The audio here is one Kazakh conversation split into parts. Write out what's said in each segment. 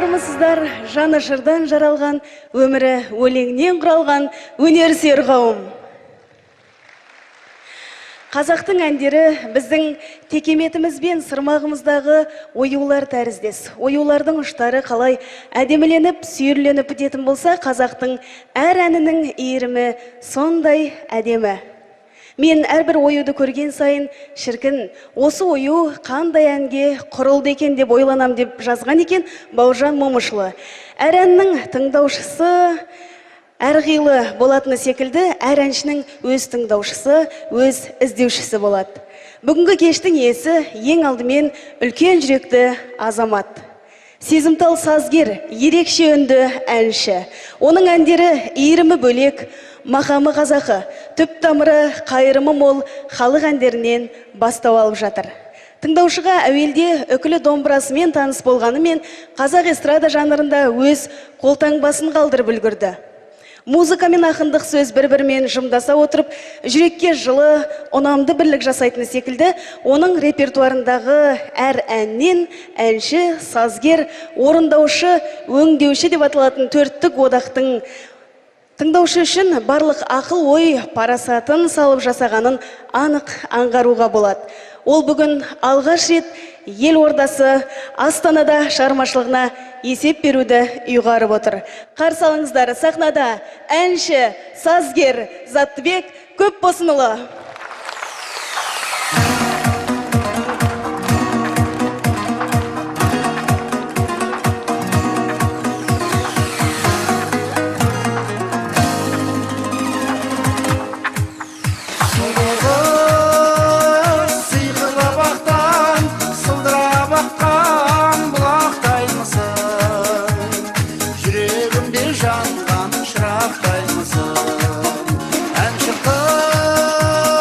Армысыздар, жаны жырдан жаралған, өмірі өлеңнен құралған өнерсүйер қауым. Қазақтың әндері біздің текеметіміз бен сырмағымыздағы оюлар тәріздес. Оюлардың ұштары қалай әдеміленіп, сүйірленіп бітетін болса, қазақтың әр әнінің иірімі сондай әдемі. Мен әрбір оюды көрген сайын, шіркін, осы ою қандай әнге құрылды екен деп ойланам деп жазған екен Бауыржан Момышұлы. Әр әннің тыңдаушысы әрқилы болатыны секілді, әр әншінің өз тыңдаушысы, өз іздеушісі болады. Бүгінгі кештің иесі ең алдымен үлкен жүректі азамат. Сезімтал сазгер, ерекше үнді әнші. Оның әндері иірімі бөлек, мақамы қазақы, түп тамыры қайырымы мол халық әндерінен бастау алып жатыр. Тыңдаушыға әуелде үкілі домбырасымен таныс болғанымен, қазақ эстрада жанрында өз қолтаңбасын қалдырып үлгерді. Музыка мен ақындық сөз бір-бірімен жұмдаса отырып, жүрекке жылы, ұнамды бірлік жасайтыны секілді, оның репертуарындағы әр әннен әнші, сазгер, орындаушы, өңдеуші деп аталатын төрттік одақтың тыңдаушы үшін барлық ақыл ой парасатын салып жасағанын анық аңғаруға болады. Ол бүгін алғаш рет ел ордасы Астанада шығармашылығына есеп беруді ұйғарып отыр. Қарсы алыңыздар, сахнада әнші, сазгер Заттыбек Көпбосынұлы. Жанған шырақтаймысың, әнші қыз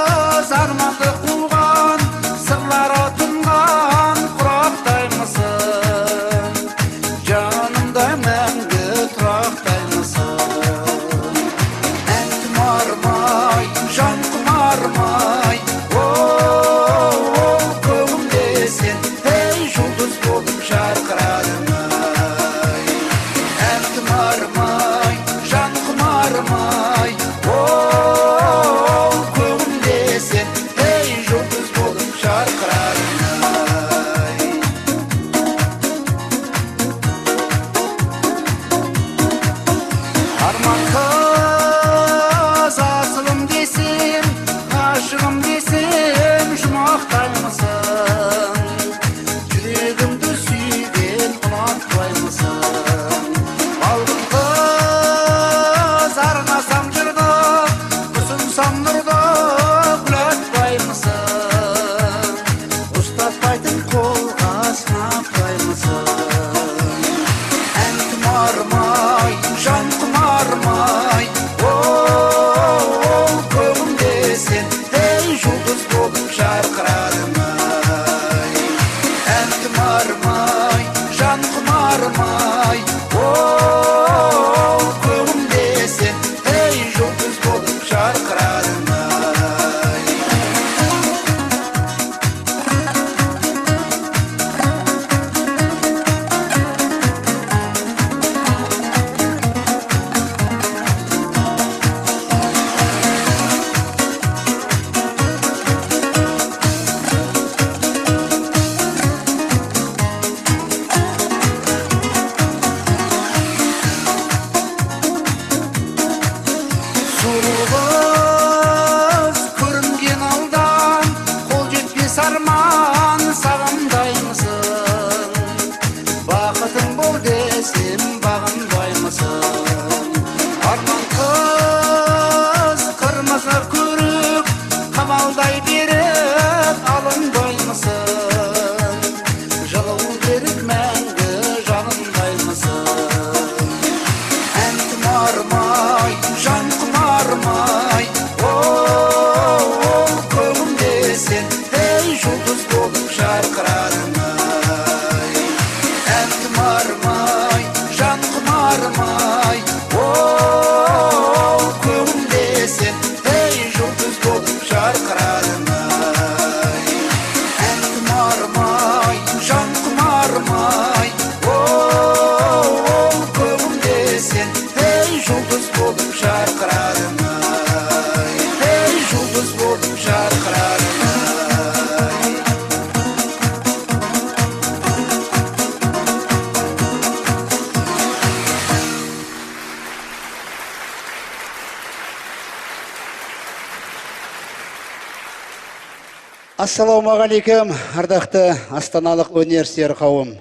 Ассалаумағалейкум, ардақты астаналық өнерсүйер қауым.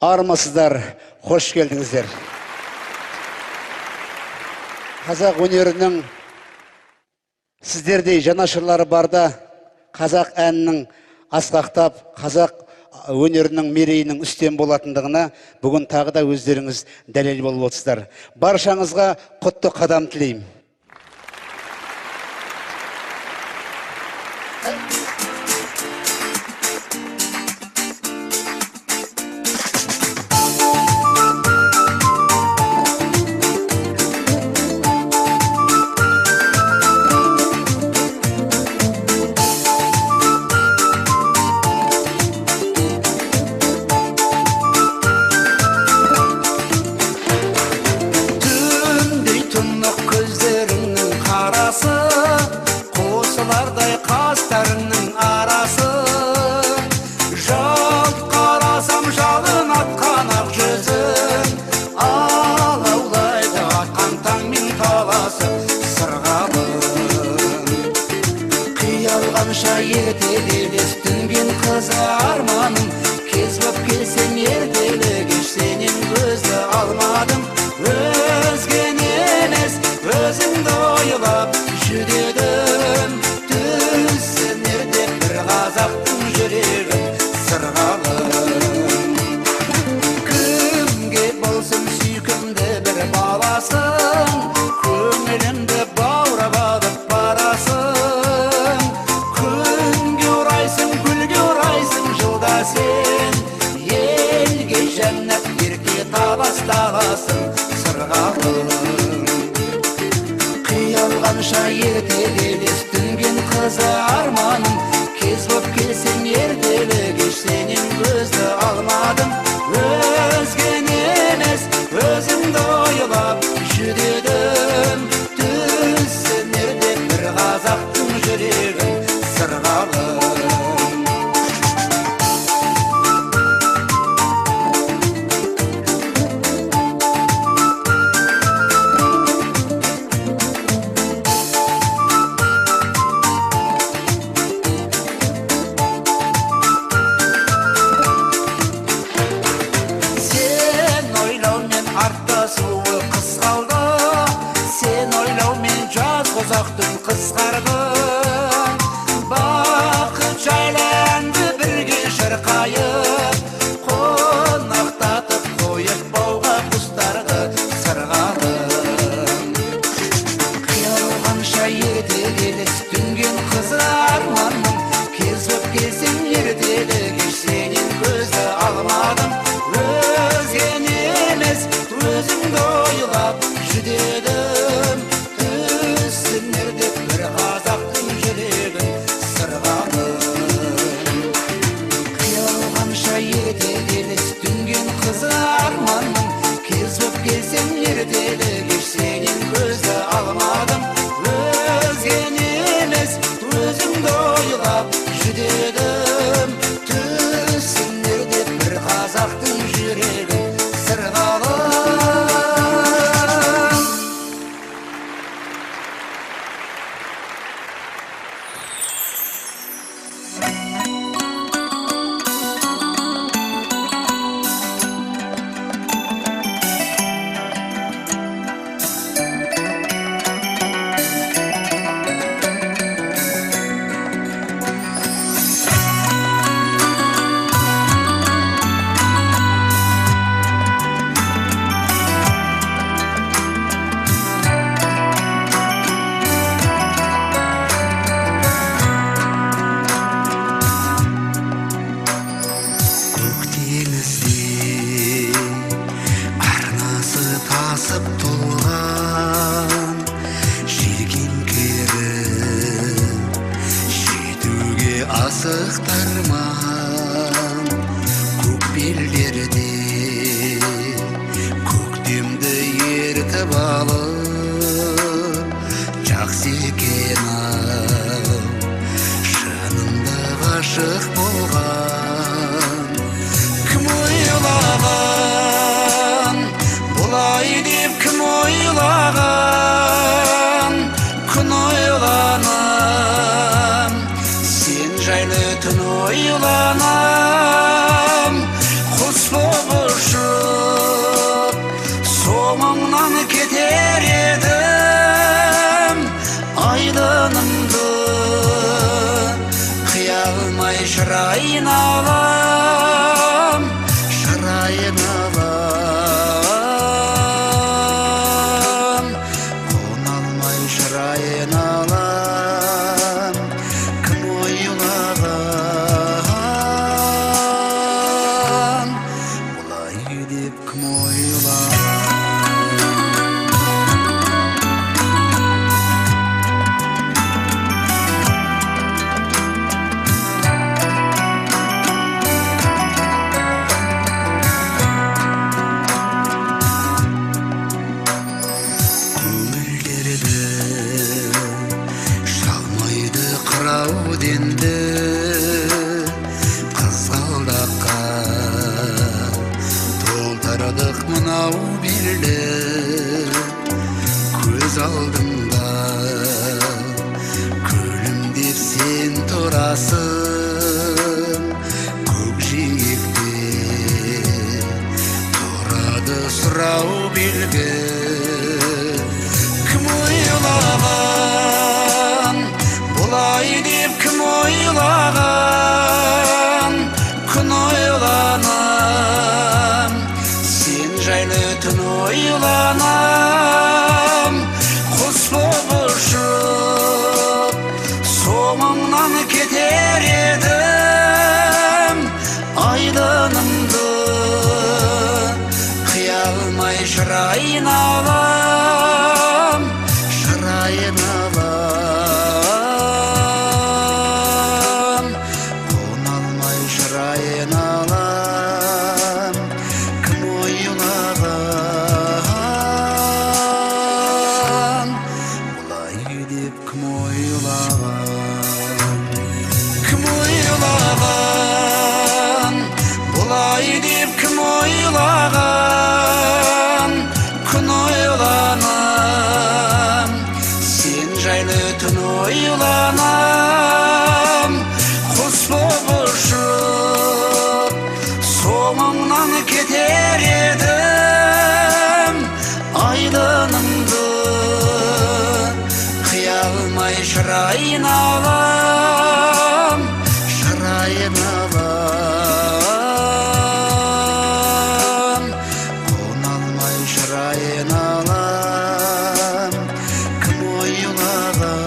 Армысыздар, қош келдіңіздер. Қазақ өнерінің сіздердей жанашырлары барда, қазақ әнінің асқақтап, қазақ өнерінің мерейінің үстем болатындығына бүгін тағы да өздеріңіз дәлел болып отырсыздар. Баршаңызға құтты қадам тілеймін. жайлы Soğumdan keter edim aydınımdı, kıyalmay şırayın alam, şırayın alam, konalmay şırayın alam, kim oylağan, bulay gidip kim oylağan. Dendi kızgaldakka toldaradık mınav birle, göz aldımda gülümdep sen turasın, көкжиекте тұрады сұрау белгі, кім ойлаған бұлай деп, кім ойлаған, күн ойланам, сен жайлы түн ойланам, құс боп ұшып соңыңнан кетер едім айдынымды, қиялмай шырайын алам, шырайын алам, қоналмай шырайын алам, кім ойлаған, бұлай деп кім ойлаған, кім ойлаған, бұлай деп кім ойлаған, күн ойланам, сен жайлы түн ойланам, құс боп ұшып соңыңнан кетер едім айдынымды, қиялмай шырайын алам, шырайын алам, қоналмай шырайын алам, кім ойлаған,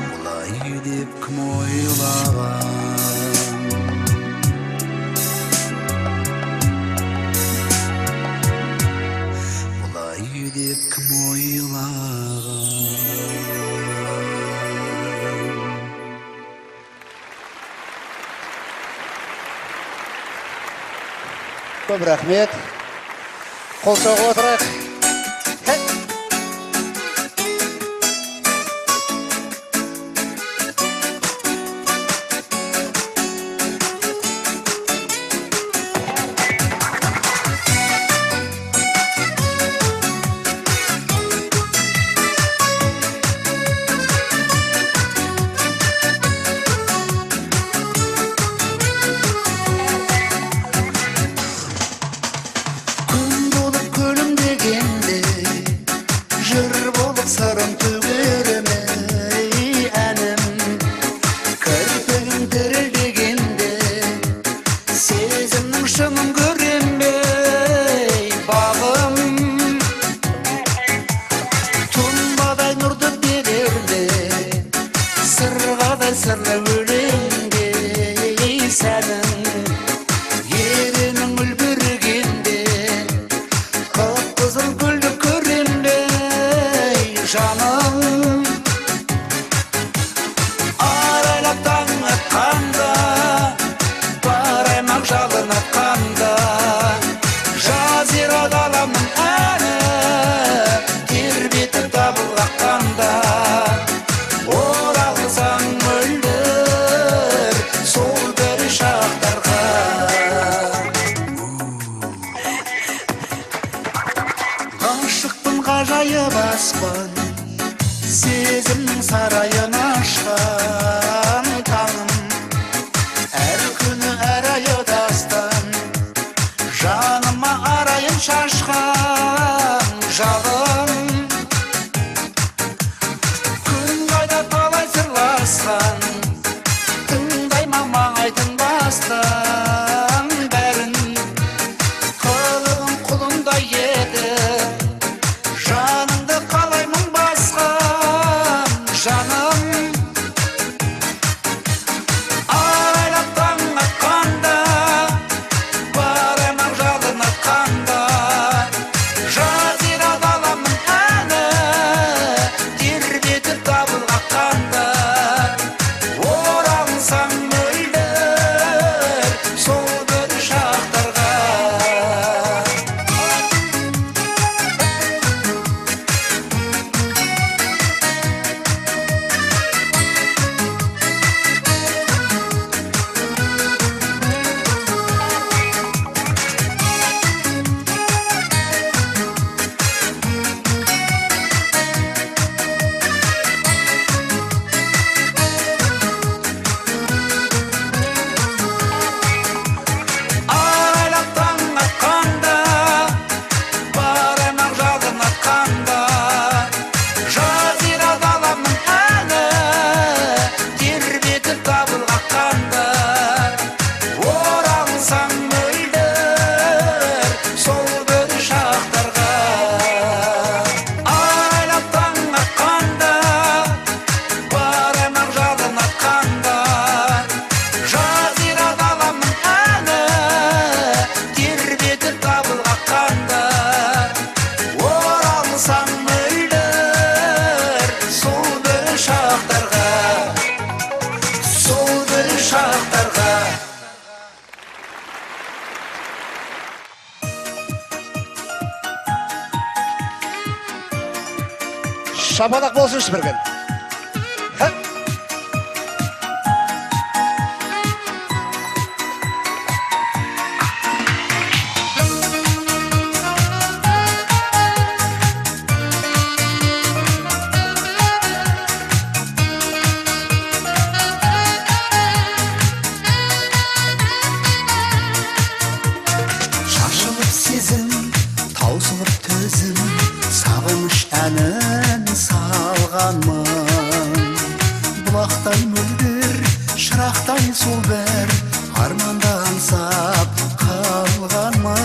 бұлай деп кім ойлаған, бұлай деп кім ойлаған. Көп рахмет. Қол соғып отырайық. Araylap taң atқанда, бар аймақ жалын атқанда, айтсаң бәрін, қылығың құлындай еді, жаныңды қалаймын басқан жаным. Айлап таң атқанда, барамын жалын атқанда, жазира даламын әні, тербетіп дабыл қаққанда, оралсаң мөлдір сол бір шақтарға. Айлап таң атқанда, барамын жалын атқанда, жазира даламын әні, тербетіп дабыл қаққанда, оралсаң мөлдір сол бір шақтарға. Айлап таң атқанда, барамын жалын атқанда, жазира даламын әні, тербетіп дабыл қаққанда, оралсаң мөлдір сол бір шақтарға, сол бір шақтарға. Шапалақ болсыншы бір күн. Шашылып сезім, таусылып төзім, сағыныш әнін салғанмын. Бұлақтай мөлдір, шырақтай сол бір арманда аңсап қалғанмын.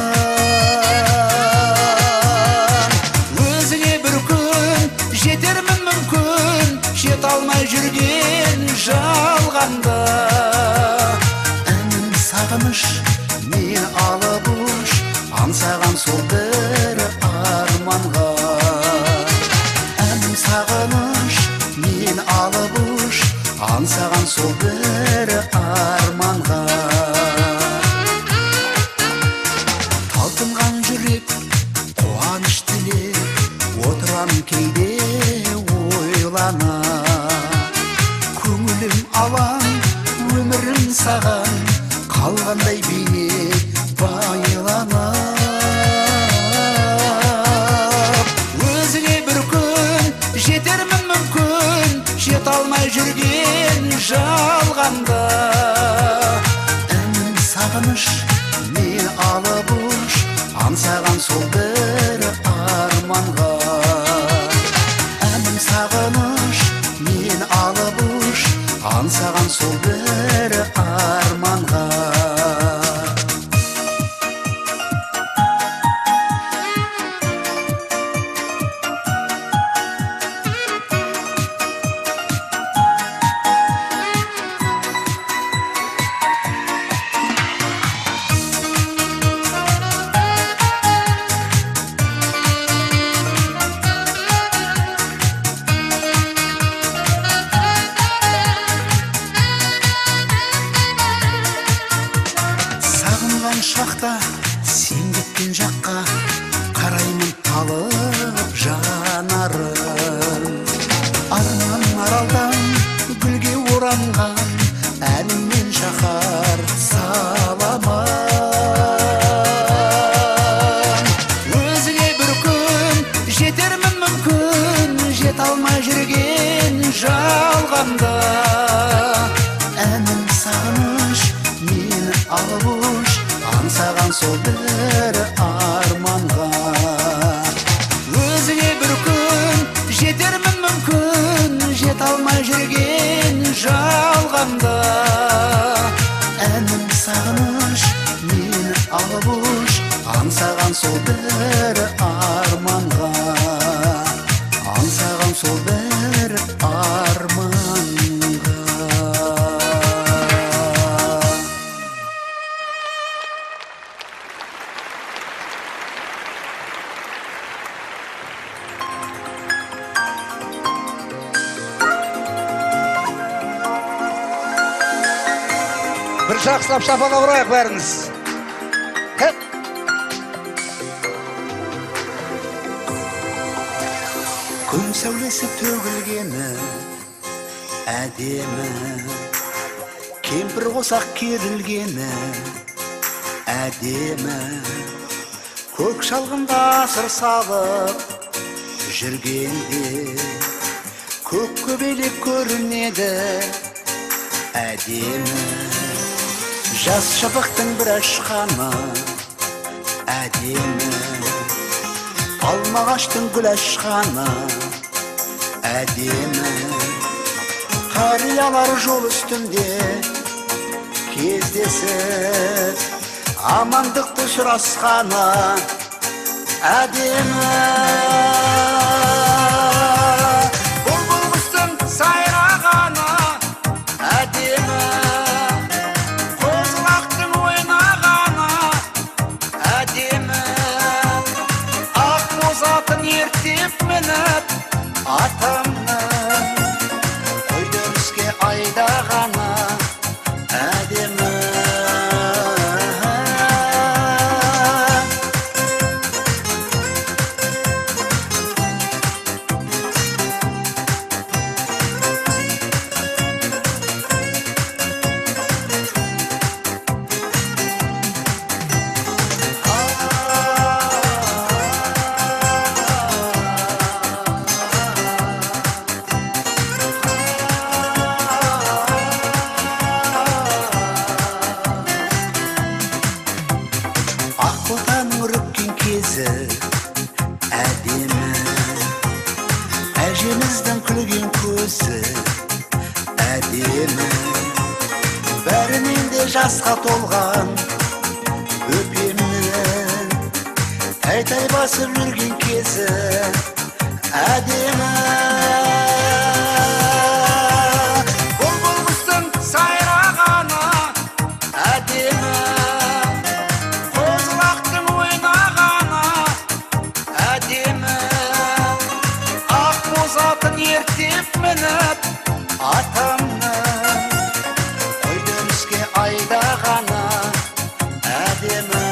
Өзіңе бір күн жетермін мүмкін, жет алмай жүрген жалғанда. Әнім сағыныш, мен алып ұш, аңсаған сол бір арманға. Әнім сағыныш, мен алып ұш, аңсаған сол бір арманға. Талпынған жүрек, қуаныш тілеп, отырам кейде ойлана. Көңілім алаң, өмірім саған, қалғандай бейне байланып. Өзіңе бір күн жетермін мүмкін, жет алмай жүрген жалғанда. Әнім сағыныш, мен алып ұш, аңсаған сол бір арманға. Әнім сағыныш, мен алып ұш, аңсаған сол бір арманға. Шақта сен кеткен жаққа қараймын талып жанарым. Арман аралдан гүлге оранған әніммен шаһар саламын. Өзіңе бір күн жетермін мүмкін, жет алмай жүрген жалғанда. Әнім сағыныш, мен алып ұш, аңсаған сол бір арманға. Өзіңе бір күн жетермін мүмкін, жет алмай жүрген жалғанда. Әнім сағыныш, сағыныш мені алып аңсаған сол бір арманға, аңсаған сол бір арманға. Bir жақсылап шапалақ ұрайық бәріміз. Күн сәулесі төгілгені әдемі, кемпір қосақ керілгені әдемі, көк шалғында асыр салып жүргенде көк көбелек көрінеді әдемі. Жас шапақтың бір ашқаны әдемі, алма ағаштың гүл ашқаны әдемі. Қариялар жол үстінде кездесіп амандықты сұрасқаны әдемі. Бұлбұл құстың сайрағаны әдемі, қозылақтың ойнағаны әдемі. Ақмоз атын ертеп мініп атамның қойдырыске айдағаны әдемі. Ақботаның үріккен кезі әдемі, әжеміздің күлген көзі әдемі. Бәрінен де жасқа толған өпемнің тәй-тәй басып жүрген кезі әдемі. Бұлбұл құстың сайрағаны әдемі, қозылақтың ойнағаны әдемі. Ақмоз атын ертеп мініп атамның қойдырыске айдағаны әдемі.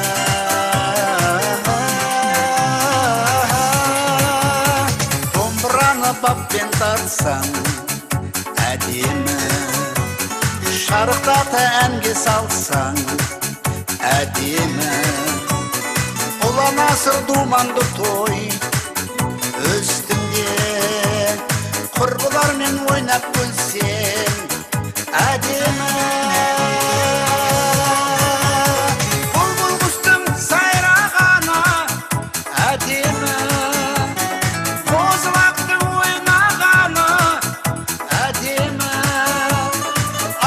Домбыраны баппен тартсаң әдемі, шарықтата әнге салсаң әдемі. Ұлан асыр думанды той үстінде құрбылармен ойнап күлсең әдемі. Бұлбұл құстың сайрағаны әдемі, қозылақтың ойнағаны әдемі.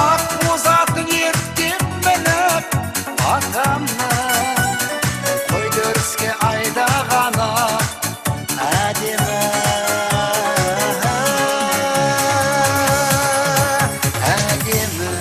Ақмоз атын ертеп мініп атамның қойдырыске айдағаны әдемі. Әдемі.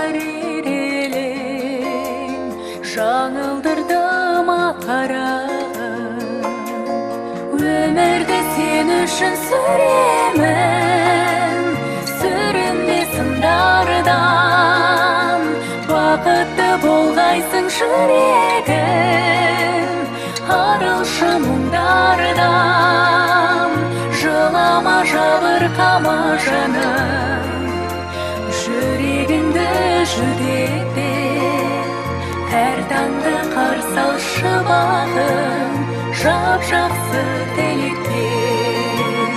арер елең, жаңылдырды мақарағым. Өмірді сен үшін сүремін, сүрінбе сындардан. Бақытты болғайсың жүрегім, арылшы мұңдардан. Жылама, жабырқама жаным, жүрегіңді жүдетпе. Әр таңды қарсы алшы бағым, жап-жақсы тілекпен.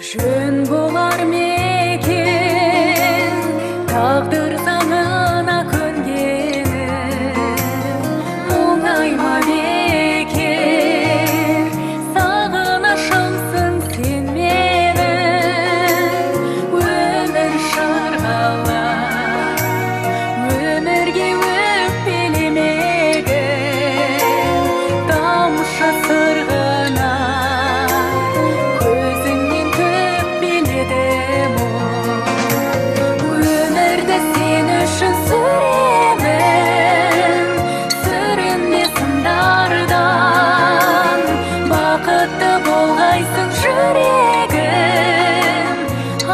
Жөн болар мекен тағдыр заңына көнгенім, оңай ма бекер сағынышымсың сен менің. Өмір шарғалап, өмірге өкпелемегін, тамшы сырғына көзіңнен төкпеледім өмірді сен үшін сүремін, сүрінбе сындардан. Бақытты болғайсың жүрегім,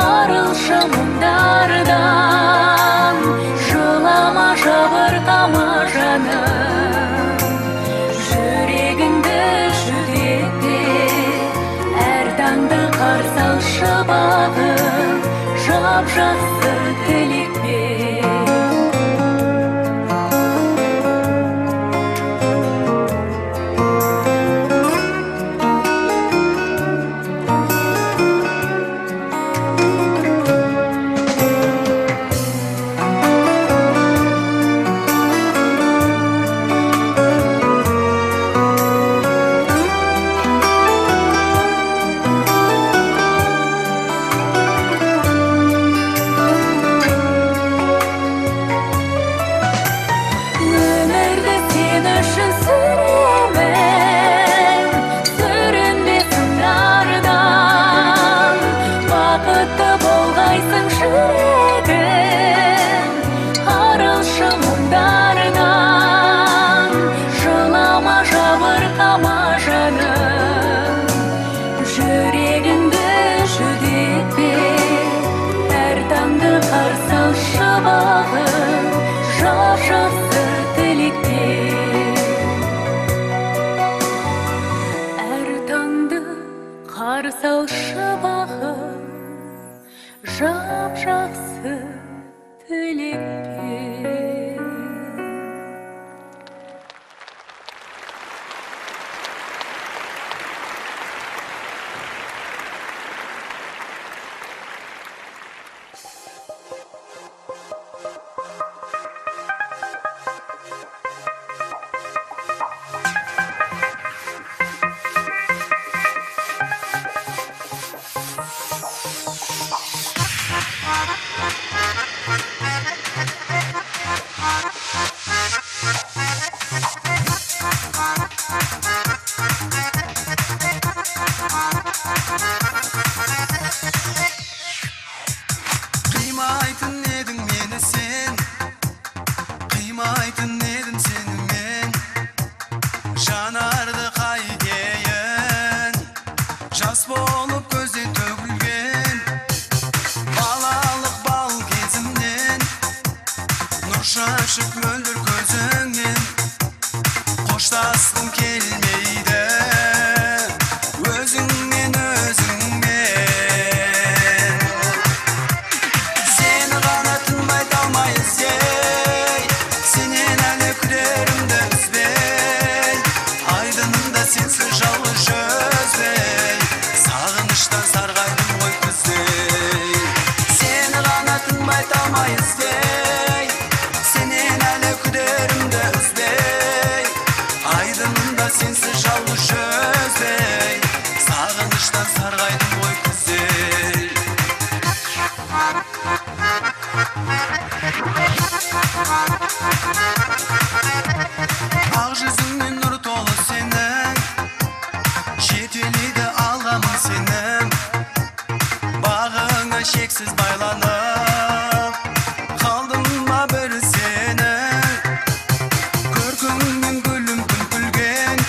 арылшы мұңдардан. Жылама, жабырқама жаным, жүрегіңді жүдетпе. Әр таңды қарсы алшы бағым, жап-жақсы тілекпен. Өмірді сен үшін сүремін, сүрінбе сындардан. Бақытты болғайсың жүрегім, арылшы мұңдардан. Жылама, жабырқама жаным, жүрегіңді жүдетпе. Әр таңды қарсы алшы бағым, жап-жақсы тілекпен. Әр таңды қарсы алшы бағым, жап-жақсы тілекпен. Қимайтын едің мені сен, қимайтын едім сенімен. Жанарды қайтейін, жас болып көзден төгілген. Балалық бал кезімнен, нұр шашып мөлдір көзіңнен. Қоштасқым келмейді өзіңмен өзіңмен. Сені ғана тынбай талмай іздей, сенен әлі күдерімді үзбей. Айдынымда сенсіз жалғыз жүзбей, сағыныштан сарғайдым ғой күздей. Сені ғана тынбай талмай іздей, сенен әлі сенім бағыңа шексіз байланып қалдым ба бір сенің көркіңнен гүлім күн күлген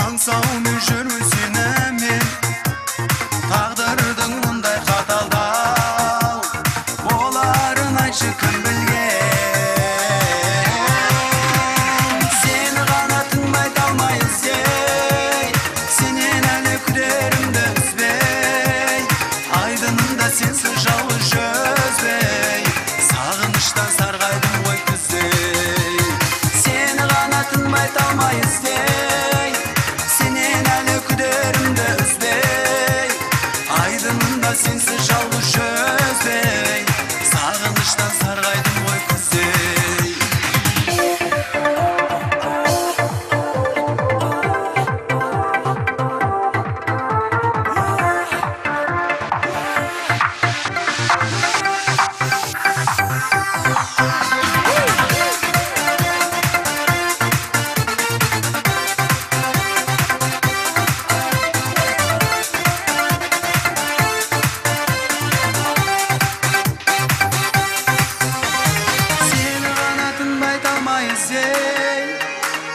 аңсаумен жүрмін сені мен тағдырдың мұндай қаталдау боларын айтшы кім білген сені ғана тыңмай талмай іздей сенен әлі күдерімді үзбей айдынында сенсіз жалғыз жүзбей сағыныштан сарғайдым ғой күздей сені ғана тыңмай талмай іздей сенен әлі күдерімді үзбей айдынында сенсіз жалғыз жүзбей сағыныштан сарғайдым ғой күздей сені ғана тыңмай талмай іздей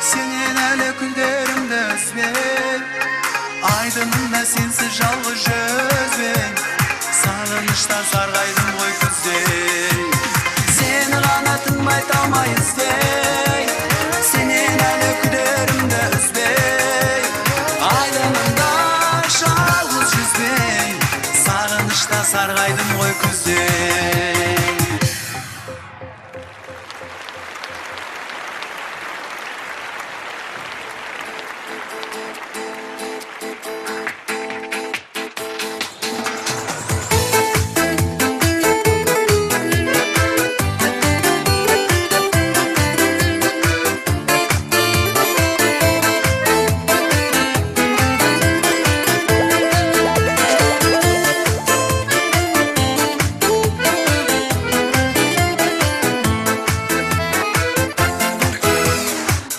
сенен әлі күндерімді үзбей айдынында сенсіз жалғыз жүзбей сағыныштан сарғайдым ғой күздей сені ғана тыңмай талмай іздей сенен әлі күдерімді үзбей айдынында жалғыз жүзбей сағыныштан сарғайдым ғой күздей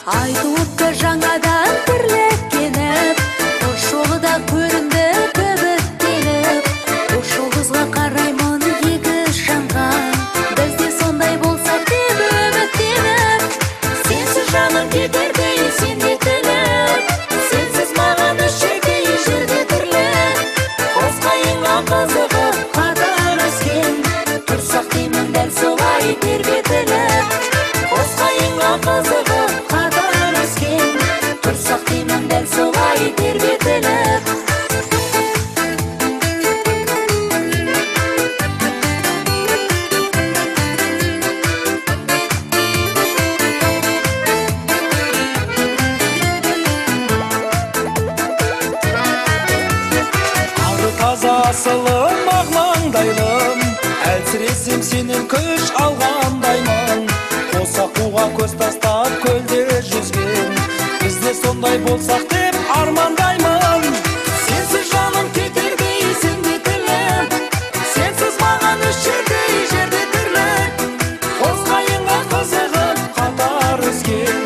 айтуыпты жаңадан тірліккеніп қош жолы да көрінді көбіктеніп қош жұлдызға қараймын егіз жанған біз де сондай болсақ деп үміттеніп сенсіз жаным кетердей сенде тіліп сенсіз маған үш жердей жерде тірлік қос қайыңға қызығып қатар өскен тұрсақ деймін дәл солай тербетіліп қос қайыңға қызығып қатар өскен тұрсақ деймін дәл солай тербетіліп ары таза асылым ақ маңдайлым әлсіресем сенен күш алғандаймын қос аққуға көз тастап көлде жүзген біз де сондай болсақ деп армандаймын сенсіз жаным кетердей сенде тіліп сенсіз маған үш жердей жерде тірлік қос қайыңға қызығып қатар өскен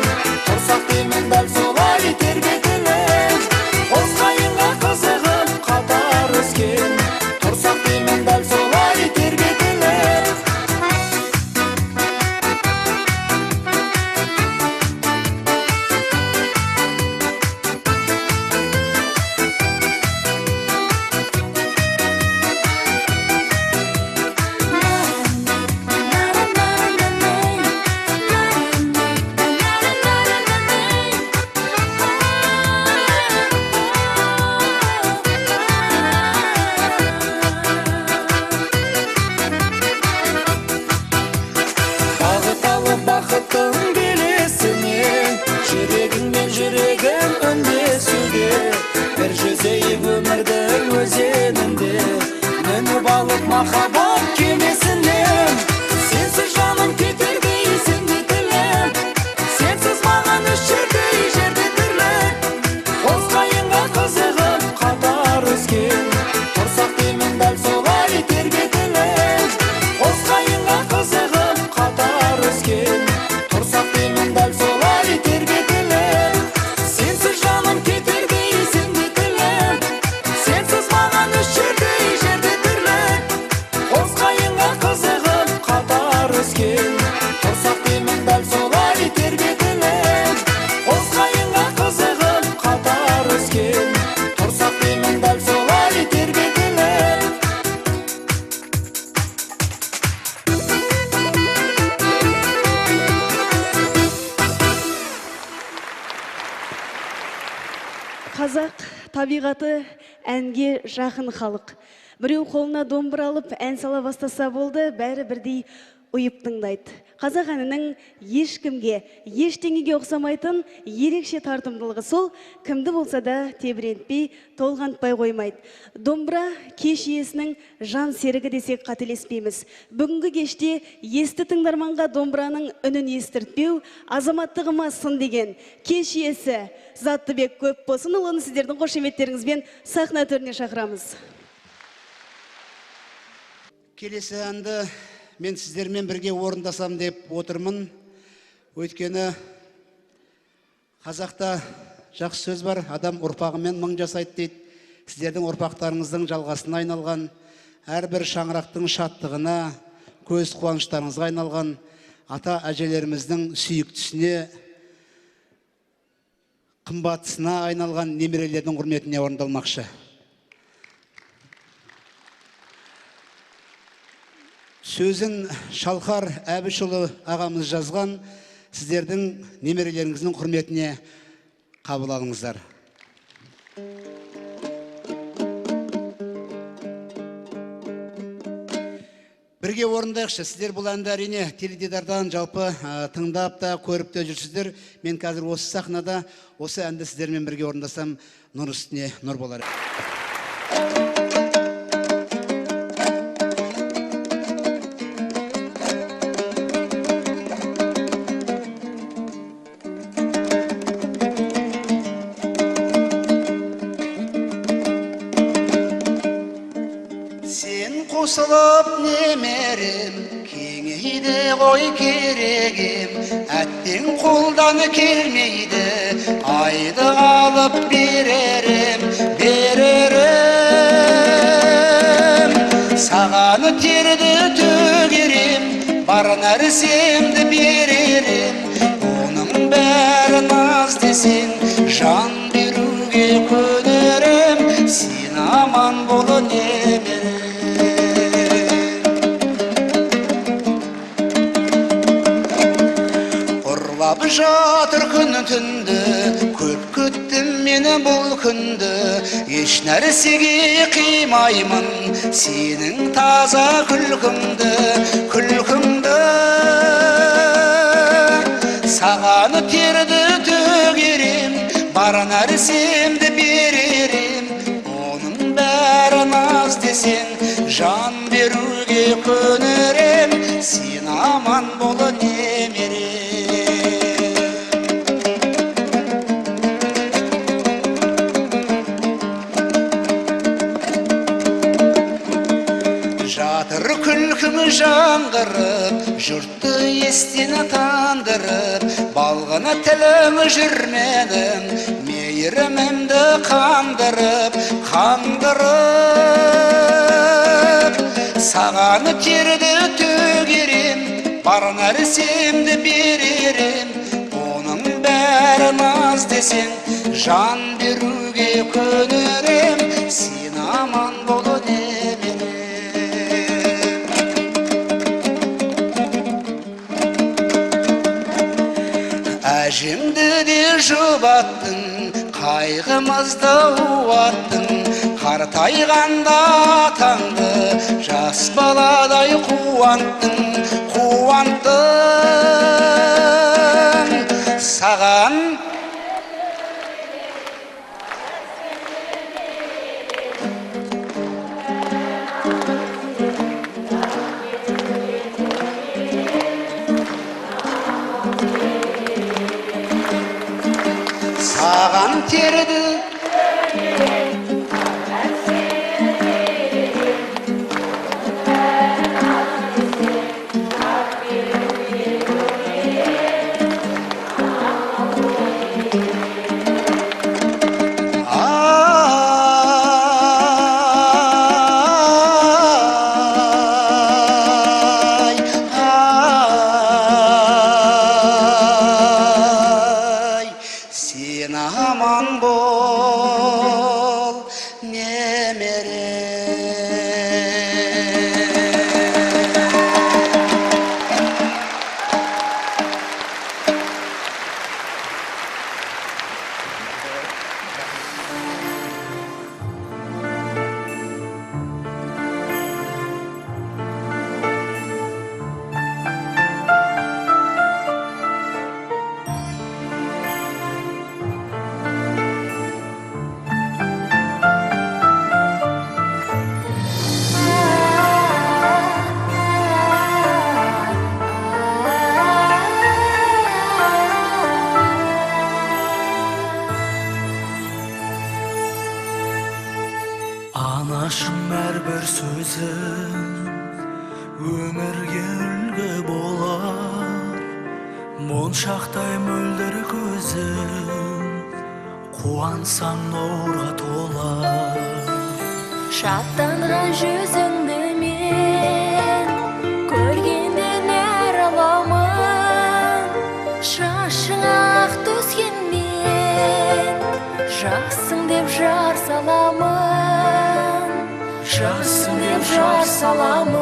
тұрсақ деймін дәл солай тербетіліп қос қайыңға қызығып қатар өскен тұрсақ деймін дәл солай тербетіліп бағыт алып бақыттың белесіне жүрегіңмен жүрегім үндесуде бір жүзейік өмірдің өзенінде мініп алып махаббат кемесінен сенсіз жаным кетердей сенде тіліп сенсіз маған үш жердей жерде тірлік қос қайыңға қызығып қатар өскен тұрсақ деймін дәл солай тербетіліп қос қайыңға қызығып қатар өскен тұрсақ деймін дәл солай тербетіліп сенсіз жаным кетердей сенде тіліп табиғаты әнге жақын халық. Біреу қолына домбыра алып ән сала бастаса болды, бәрі бірдей ұйып тыңдайды. Қазақ әнінің ешкімге, ештеңеге ұқсамайтын ерекше тартымдылығы сол, кімді болса да тебірентпей, толғантпай қоймайды. Домбыра кеш иесінің жан серігі десек қателеспейміз. Бүгінгі кеште есті тыңдарманға домбыраның үнін естіртпеу, азаматтығыма сын деген кеш иесі Заттыбек Көпбосынұлын сіздердің қошеметтеріңізбен сахна төріне шақырамыз. Келесі әнді мен сіздермен бірге орындасам деп отырмын. Өйткені қазақта жақсы сөз бар, адам ұрпағымен мың жасайды дейді. Сіздердің ұрпақтарыңыздың жалғасына айналған, әрбір шаңырақтың шаттығына, көз қуаныштарыңызға айналған ата әжелеріміздің сүйіктісіне, қымбатысына айналған немерелердің құрметіне орындалмақшы. Сөзін Шалқар Әбішұлы ағамыз жазған, сіздердің немерелеріңіздің құрметіне қабыл алыңыздар. Бірге орындайықшы. Сіздер бұл әнді әрине теледидардан жалпы тыңдап та, көріп те жүрсіздер. Мен қазір осы сахнада осы әнді сіздермен бірге орындасам, нұр үстіне нұр болар. Қосылып немерем, кеңейді қой керегем, әттен қолдан келмейді, айды алып беререм. Саған терді төгерем, бар нәрсемді беререм. Оның бәрін аз десең, жан беруге көнерем. Сен аман бол немерем. Жатыр күн түнді, көп күттім мені бұл күнді. Еш нәрсеге қимаймын сенің таза күлкіңді. Саған терді төгерем, бар нәрсемді беререм. Оның бәрін аз десең, жан беруге көнерем. Сен аман бол немерем. Жатыр күлкің жаңғырып, жұртты естен тандырып, балғына тілім жүрмедім, мейірімімді қандырып. Саған терді төгерем, бар нәрсемді беререм. Оның бәрін аз десең, жан беруге көнерем. Сен аман бол немерем. Әжемді де жұбаттың, қайғымызды уаттың. Қартайғанда атаңды, жас баладай қуанттың. Саған терді aman bo Анашым әрбір сөзің өмірге үлгі болар, моншақтай мөлдір көзің қуансаң нұрға толар. Шаттанған жүзіңді мен көргеннен әр аламын, шашыңа ақ түскенмен жақсың деп жар саламын, жақсың деп жар саламын.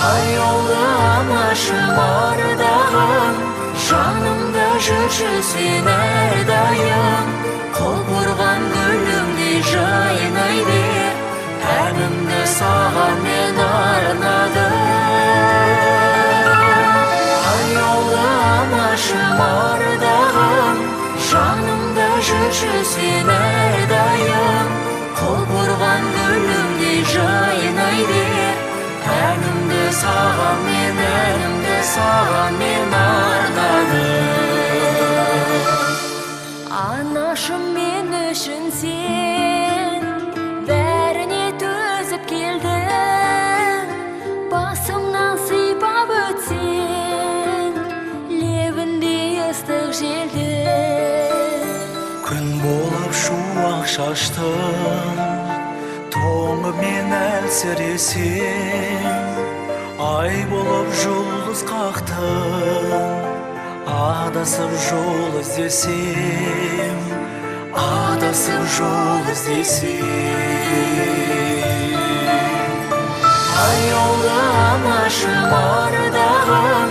Аяулы анашым ардағым, жанымда жүрші сен әрдайым. Құлпырған гүліңдей жайнай бер, әнімді саған мен арнадым. Аяулы анашым ардағым, жанымда жүрші сен әрдайым. Құлпырған гүліңдей жайнай бер, әнімді саған мен арнадым. Анашым мен үшін сен бәріне төзіп келдің, басымнан сипап өтсең лебіндей ыстық желдің. Күн болып шуақ шаштың, тоңымен әлсіресең, ай болып жұлдыз қақтың, адасып жол іздесем, адасып жол іздесем. Аяулы анашым ардағым,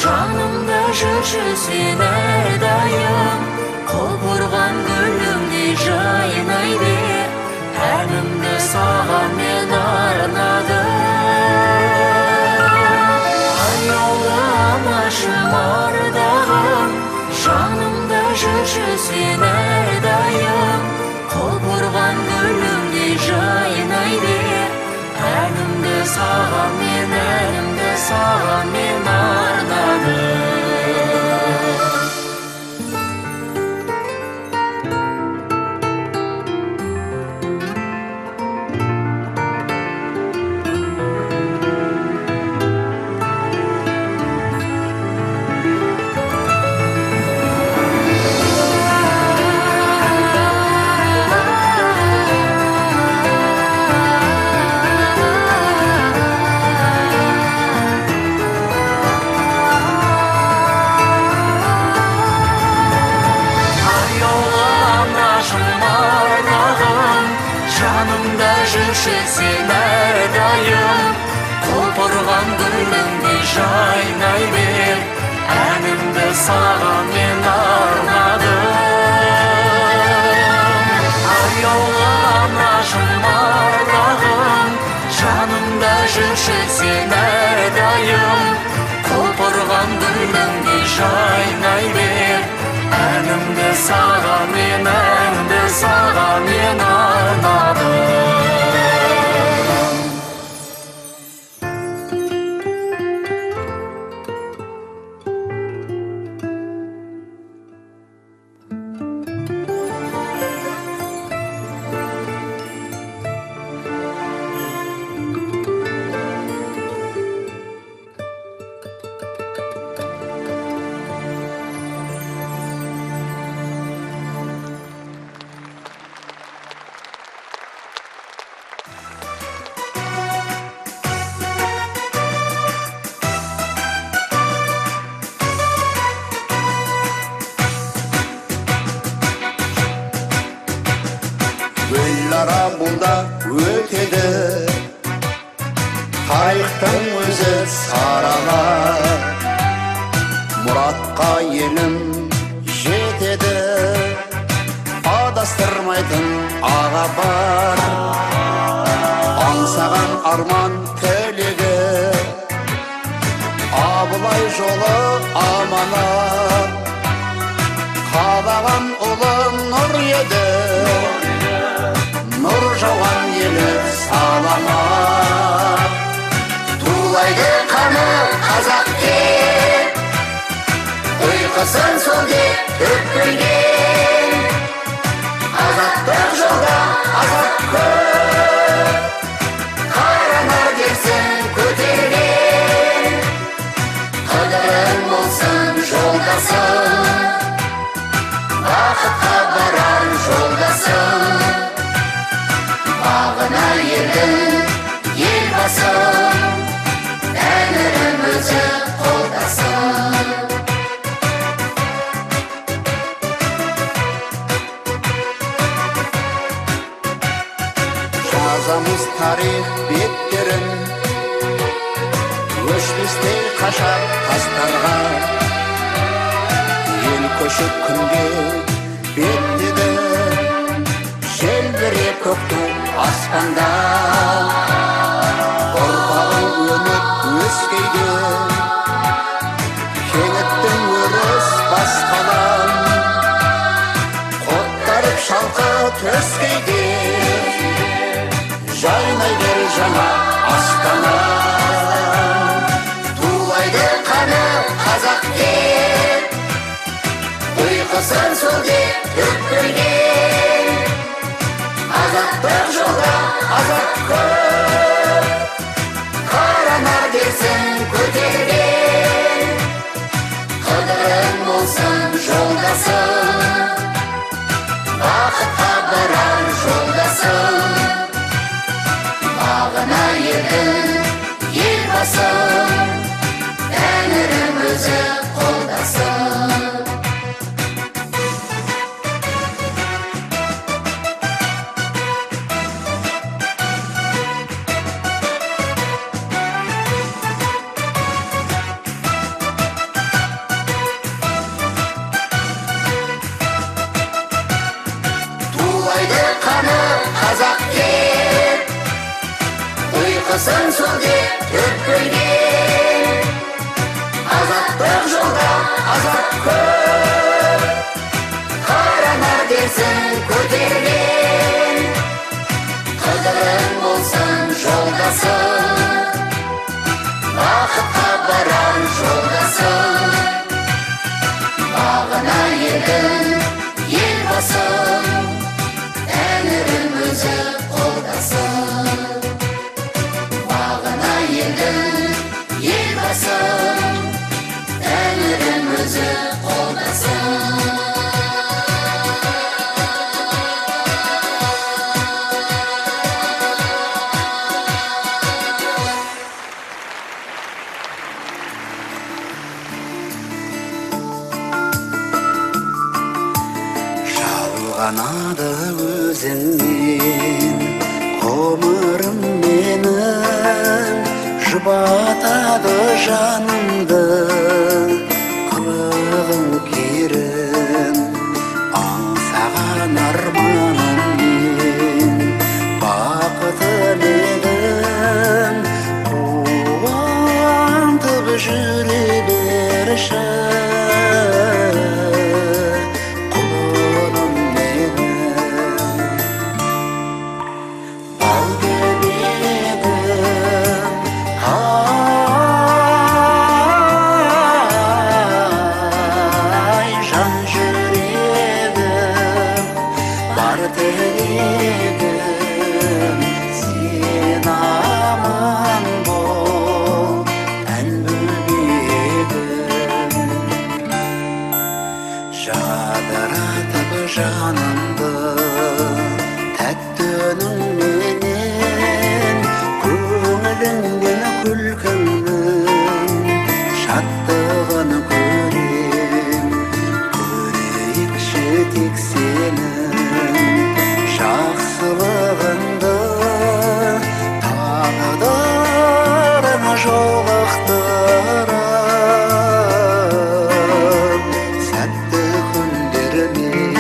жанымда жүрші сен әрдайым. Құлпырған гүліңдей жайнай бер, әнімді саған мен арнадым. Аяулы анашым ардағым, жанымда жүрші сен әрдайым. Құлпырған гүліңдей жайнай бер, әнімді саған мен арнадым. Сен әрдайым, құлпырған гүліңдей жайнай бер, әнімді саған мен арнадым. Аяулы анашым ардағым, жанымда жүрші сен әрдайым. Құлпырған гүліңдей жайнай бер, әнімді саған мен арнадым. Гүлара мұнда өтеді, тарихтың өзі сарала. Мұратқа елім жетеді, адастырмайтын аға бар. Аңсаған арман тілегі, Абылай жолы аманат. Қалаған ұлы нұр еді, нұр жауған елі саламат. Тулайды қаны қазақ деп, ұйқысын сол деп төкпеген. жазамыз тарих беттерін, өшпестей қашар тастарға. Ел көшіп күнге беттеді, желбіреп көк ту аспанда. Ұрпағың өніп өскейде, кеңіттің өріс басқалан. Қоттарып шалқы төскейде, жайнай бер жаңа астана. Тулайды қаны қазақ деп, ұйқысын сол деп төкпірген. Азаттық жолда азат көп, қаранар дерсін көтерген. Қыдырың болсын жолдасың, бақытқа барар жолдасың. Бағына ердің елбасың, тәңірім өзі қолдасын. Тулайды қаны қазақ деп, ұйқысын сол деп төкпірген. Азаттық жолда азат көп, қаранар дерсін көтерген. Қыдырың болсын жолдасың, бақытқа барар жолдасың. Бағына ердің елбасың, тәңірім өзі қолдасын. Бағына ердің елбасың, тәңірім өзі қолдасын. Жалғанады өзіңнен ғұмырым менің, жұбатады жанымды қылығың керім. Аңсаған арманым мен бақытым едің, қуантып жүре берші. Жадыратып жанымды тәтті үніңменен, көңіліңнен күлкіңнің шаттығын көрем. Көрейікші тек сенің жақсылығыңды, тағдырың жолықтырып сәтті күндермен.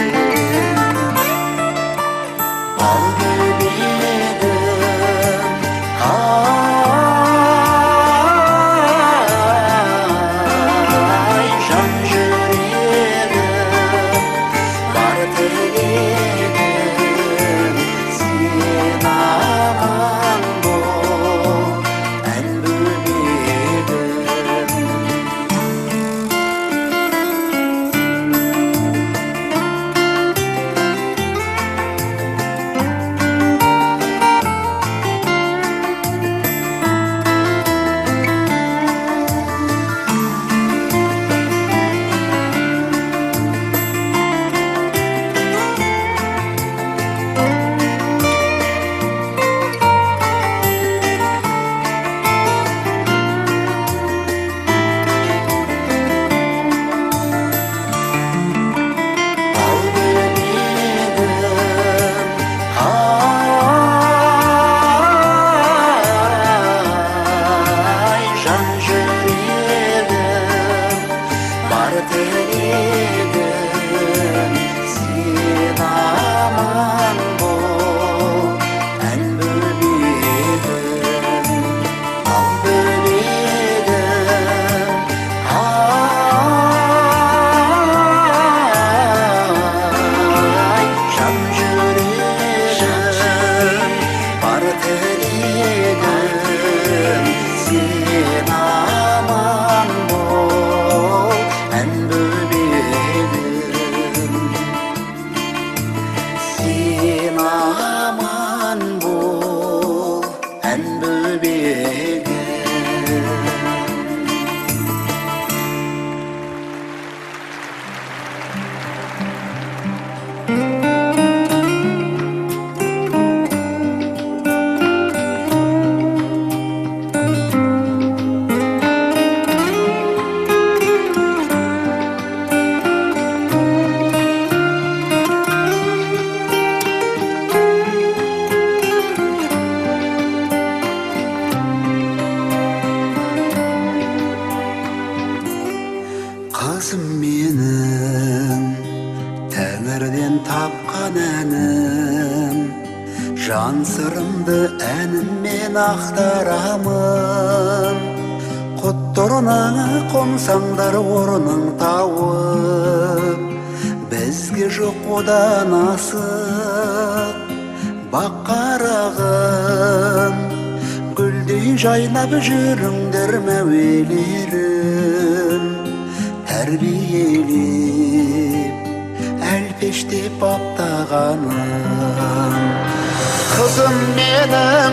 менің жан сырымды әніммен ақтарамын. Құтырына қонсаңдар орның тауып, бізге жоқ одан асық бақ қарағым. Гүлдей жайнап жүріңдер мәуелерім, тәрбиелеп әлпештеп баптағаным. Қызым менің,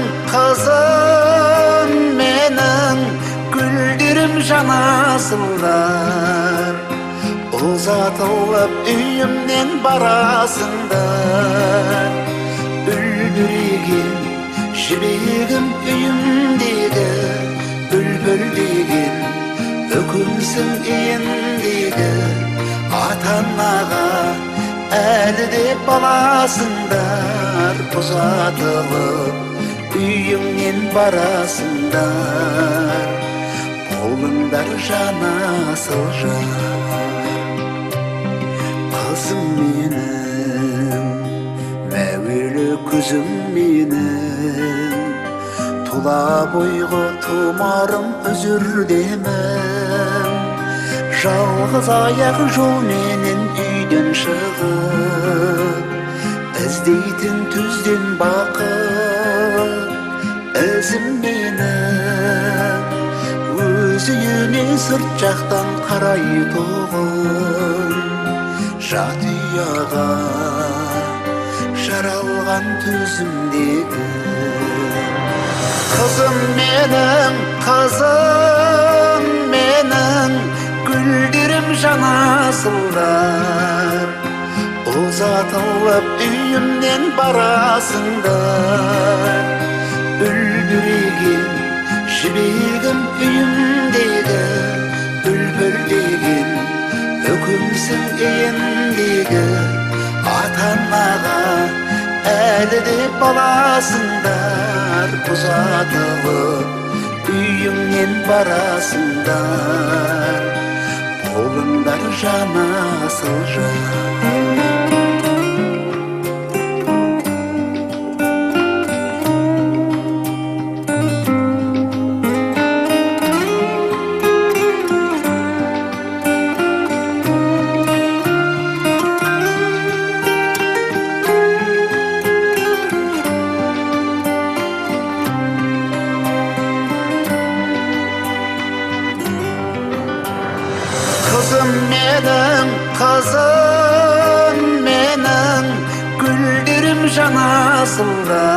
гүлдерім жанасыңдар. Ұзатылып үйімнен барасыңдар. Үлбіреген жібегім үйімдегі, бүлбүл деген үкімсің үйіндегі. Ата-анаға әлі де баласыңдар. Ұзатылып үйіңнен барасыңдар. Қолыңдар жанасыл жан. Қызым менің, мәуелі күзім менің, тұла бойғы тұмарым үзірдемін. Жалғыз аяқ жолменен үйден шығып, іздейтін түзден бақыт ізім менің. Өз үйіне сырт жақтан қарайтұғын, жат ұяға жаралған төзімдегі. Қызым менің, гүлдерім жанасыңдар. Ұзатылып үйімнен барасыңдар. Үлбіреген жібегім үйімдегі, бүлбүл деген үкімсің үйіндегі. Ата-анаға әлі де баласыңдар. Ұзатылып үйіңнен барасыңдар. Қолыңдар жанасыл жан. Қызым менің, гүлдерім жанасыңдар.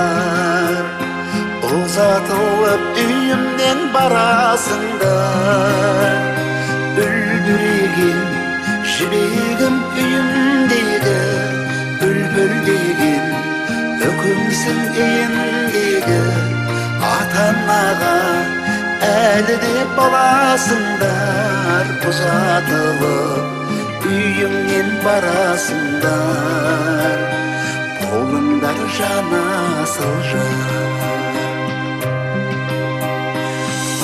Ұзатылып үйімнен барасыңдар. Үлбіреген жібегім үйімдегі, бүлбүл деген үкімсің үйіндегі. Ата-анаға әлі де баласыңдар. Ұзатылып үйіңнен барасыңдар. Қолыңдар жанасыл жан.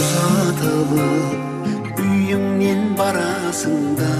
Ұзатылып үйіңнен барасыңдар.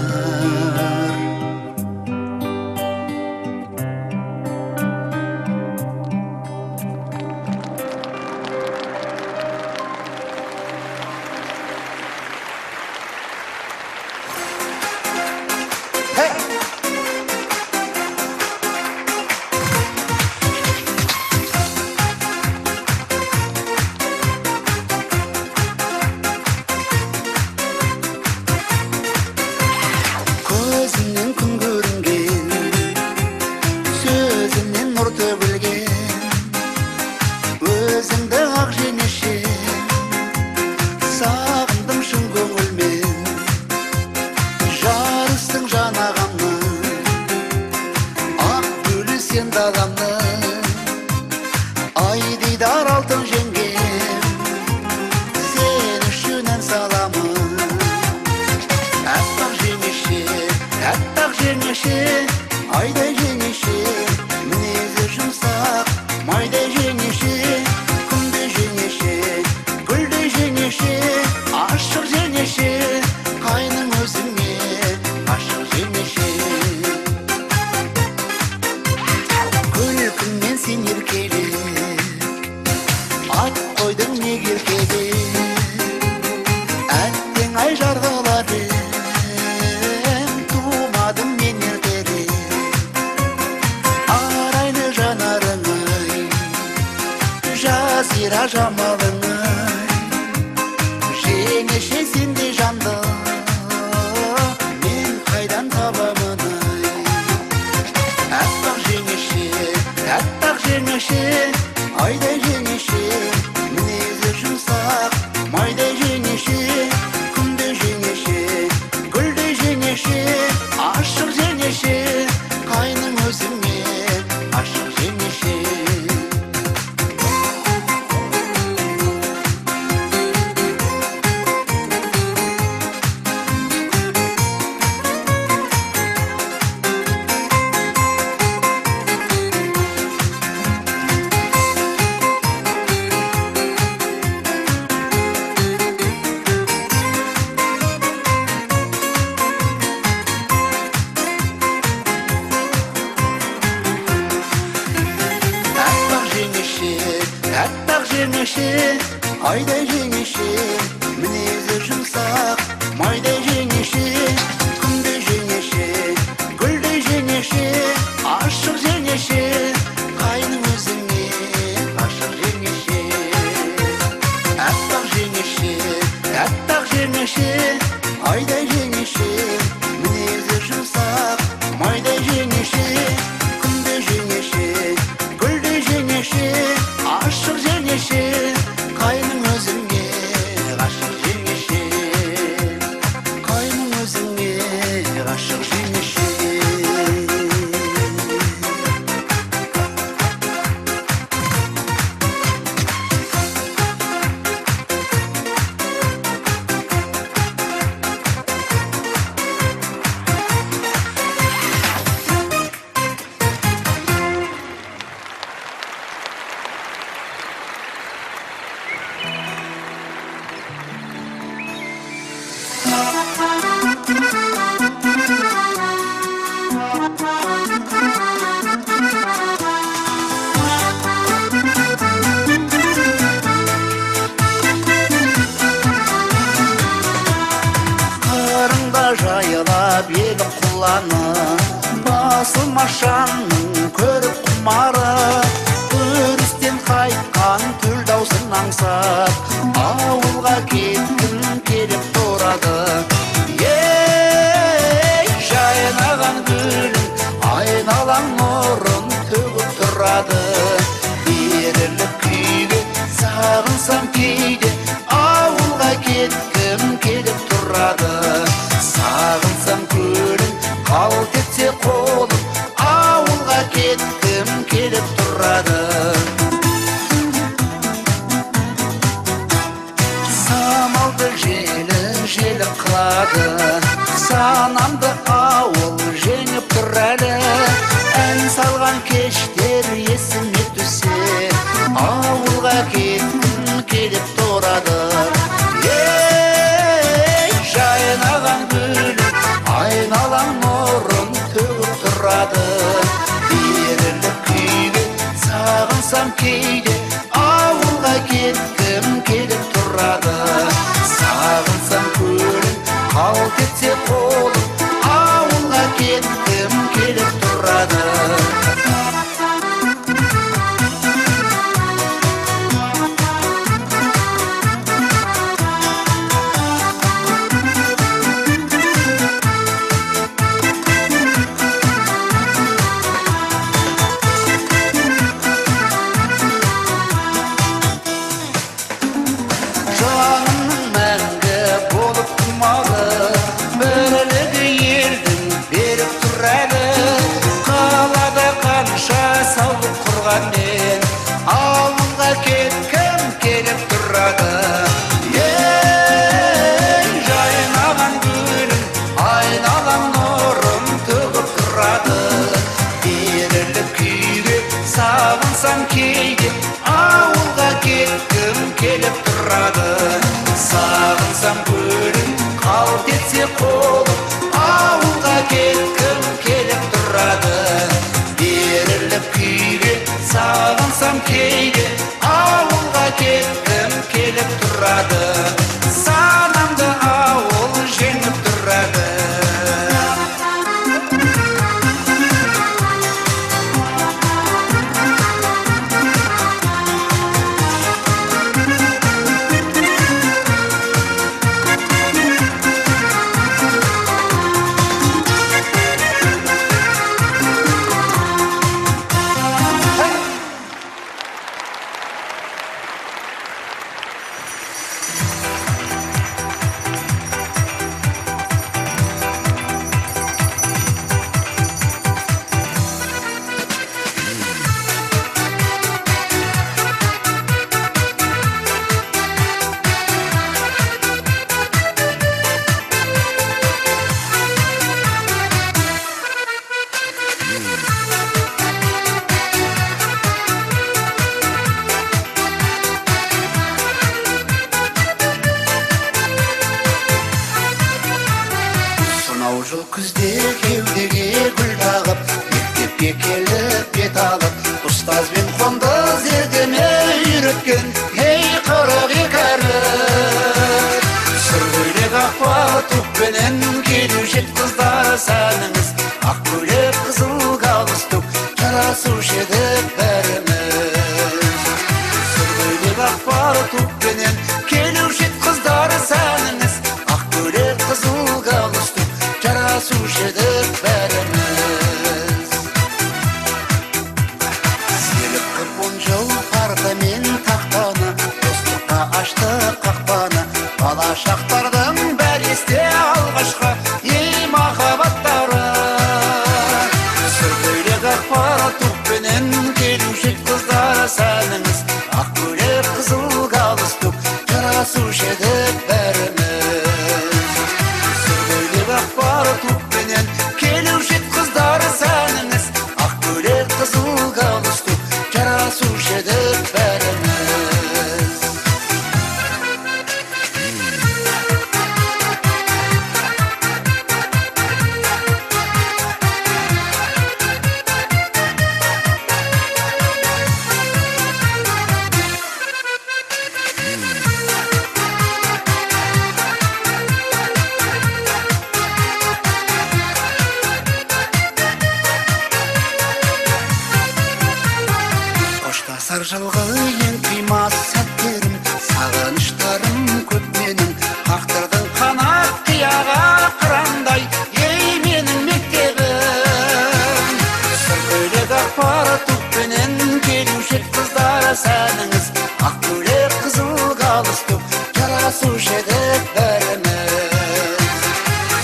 күлкіңмен сен еркеле, ат қойдың неге еркеле, әттең ай жарғаладым, тумадым мен еркеле. Арайлы жанарыңай, жазира жамалыңай, жеңеше сендей жанды мен қайдан табамын ай. Әппақ жеңеше, айдай жеңеше, мінезі жұмсақ, майдай жеңеше, күнде жеңеше, гүлдей жеңеше, ашық жеңеше, қайның өзіңе ашық жеңеше. Әппақ жеңеше, айдай жеңеше, мінезі жұмсақ, майдай жеңеше, күнде жеңеше, гүлдей жеңеше, ашық жеңеше, қайның өзіңе ашық жеңеше. Әппақ жеңеше, айдай жеңеше, мінезі жұмсақ, майдай жеңеше, күнде жеңеше, гүлдей жеңеше, ашық жеңеше, қайның өзіңе ғашық жеңеше, қайның өзіңе ғашық жеңеше. Қырыңда жайылап еді құланы, басым ашанның көріп құмары, өрістен қайтқан түл даусын аңсап, ауылға кеткім келіп тұрады. Ей, жайнаған гүлің, айналаң нұрын төгіп тұрады. Беріліп күйге сағынсам кейде, ауылға кеткім келіп тұрады. Сағынсам көлің, қалт етсе қолым, ауылға кеткім келіп тұрады. Самалды желі қылады, санамды ауыл жеңіп тұр әлі. Ән салған кештер есіме түссе, ауылға кеткім келіп тұрады. Ей, жайнаған гүлің, айналаң нұрын төгіп тұрады. Беріліп күйге сағынсам кейде, ауылға кеткім келіп тұрады. Сағынсам көлің, қалт етсе қолым, ауылға кеткім келіп тұрады. Жанымның мәңгі болып тұмағы, бірлігі елдің беріп тұр әлі. Қалада қанша саулық құрғанмен, ауылға кеткім келіп тұрады. Ей, жайнаған гүлің, айналаң нұрын төгіп тұрады. Беріліп күйге сағынсам кейде, ауылға кеткім келіп тұрады. Сағынсам көлің, қалт етсе қолым, ауылға кеткім келіп тұрады. Беріліп күйге қимасам кейде ауылға кеткім келіп тұрады санамды ауыл жеңіп тұрады сонау жыл күзде кеудеге гүл тағып мектепке келіп бет алып ұстазбен қондыз ертеме үйреткен ей қырық екі әрі сұр көйлек ақба туппенен келуші ед қыздар сәніңіз ақ көйлек қызыл галстук жарасушы еді бәріміз сұр көйлек ақба туппенен келуші ед қыздар сәніңіз ақ көйлек қызыл галстук жарасушы еді бәріміз серік қып 10 жыл парта мен тақтаны достыққа ашты қақпаны бала шақтардың бәрі есте алғашқы ей махаббаттары сұр көйлек ақпар туппенен келуші ед қыздар сәніңіз ақ көйлек қызыл галстук жарасушы еді бәріміз сұр көйлек ақпар туппенен келуші ед қыздар сәніңіз ақ көйлек қызыл галстук жарасушы еді бәріміз қоштасар жылғы ең қимас сәттерім сағыныштарым көп менің қақтырдың қанат қияға қырандай ей менің мектебім сұр көйлек ақпар туппенен келуші ед қыздар сәніңіз ақ көйлек қызыл галстук жарасушы еді бәріміз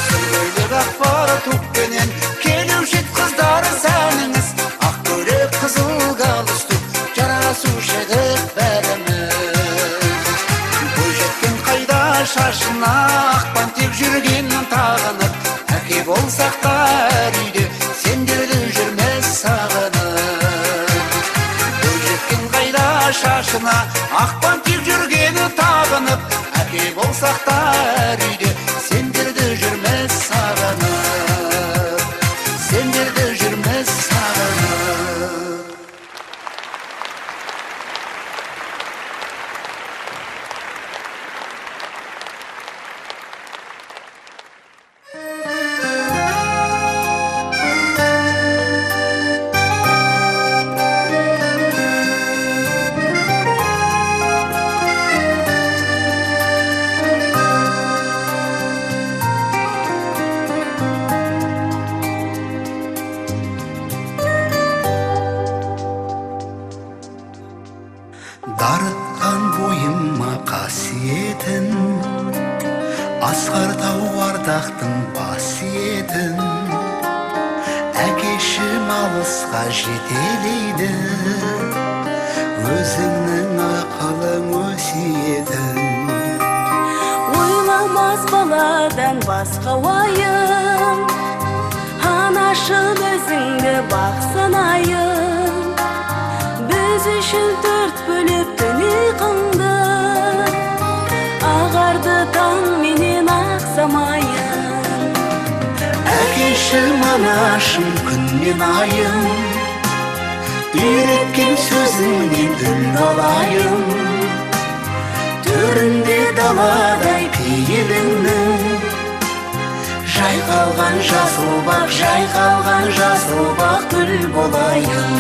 сұр көйлек ақпар туппенен келуші ед қыздар сәніңіз ақ көйлек қызыл галстук жарасушы еді бәріміз бойжеткен қайда шашына ақпан тек жүргенін тағынып әке болсақ та әр үйде сендерді жүрмес сағынып бойжеткен қайда шашына ақпан тек жүргені тағынып әке болсақ та әр үйде сендерді жүрмес сағынып сендерді жүрмес сағынып дарытқан бойыма қасиетін асқар тау ардақтың басиетін әкешім алысқа жетелейді өзіңнің ақылың өсиетін ойламас баладан басқа уайым анашым өзіңді бақ санайын біз үшін төрт бөліп түні қыңды ағарды таң менен ақсамайын әкешім анашым күн мен айым үйреткен сөзіңнен үн алайын, төрінде даладай пейіліңнің, жайқалған жасыл бақ, жайқалған жасыл бақ гүл болайын.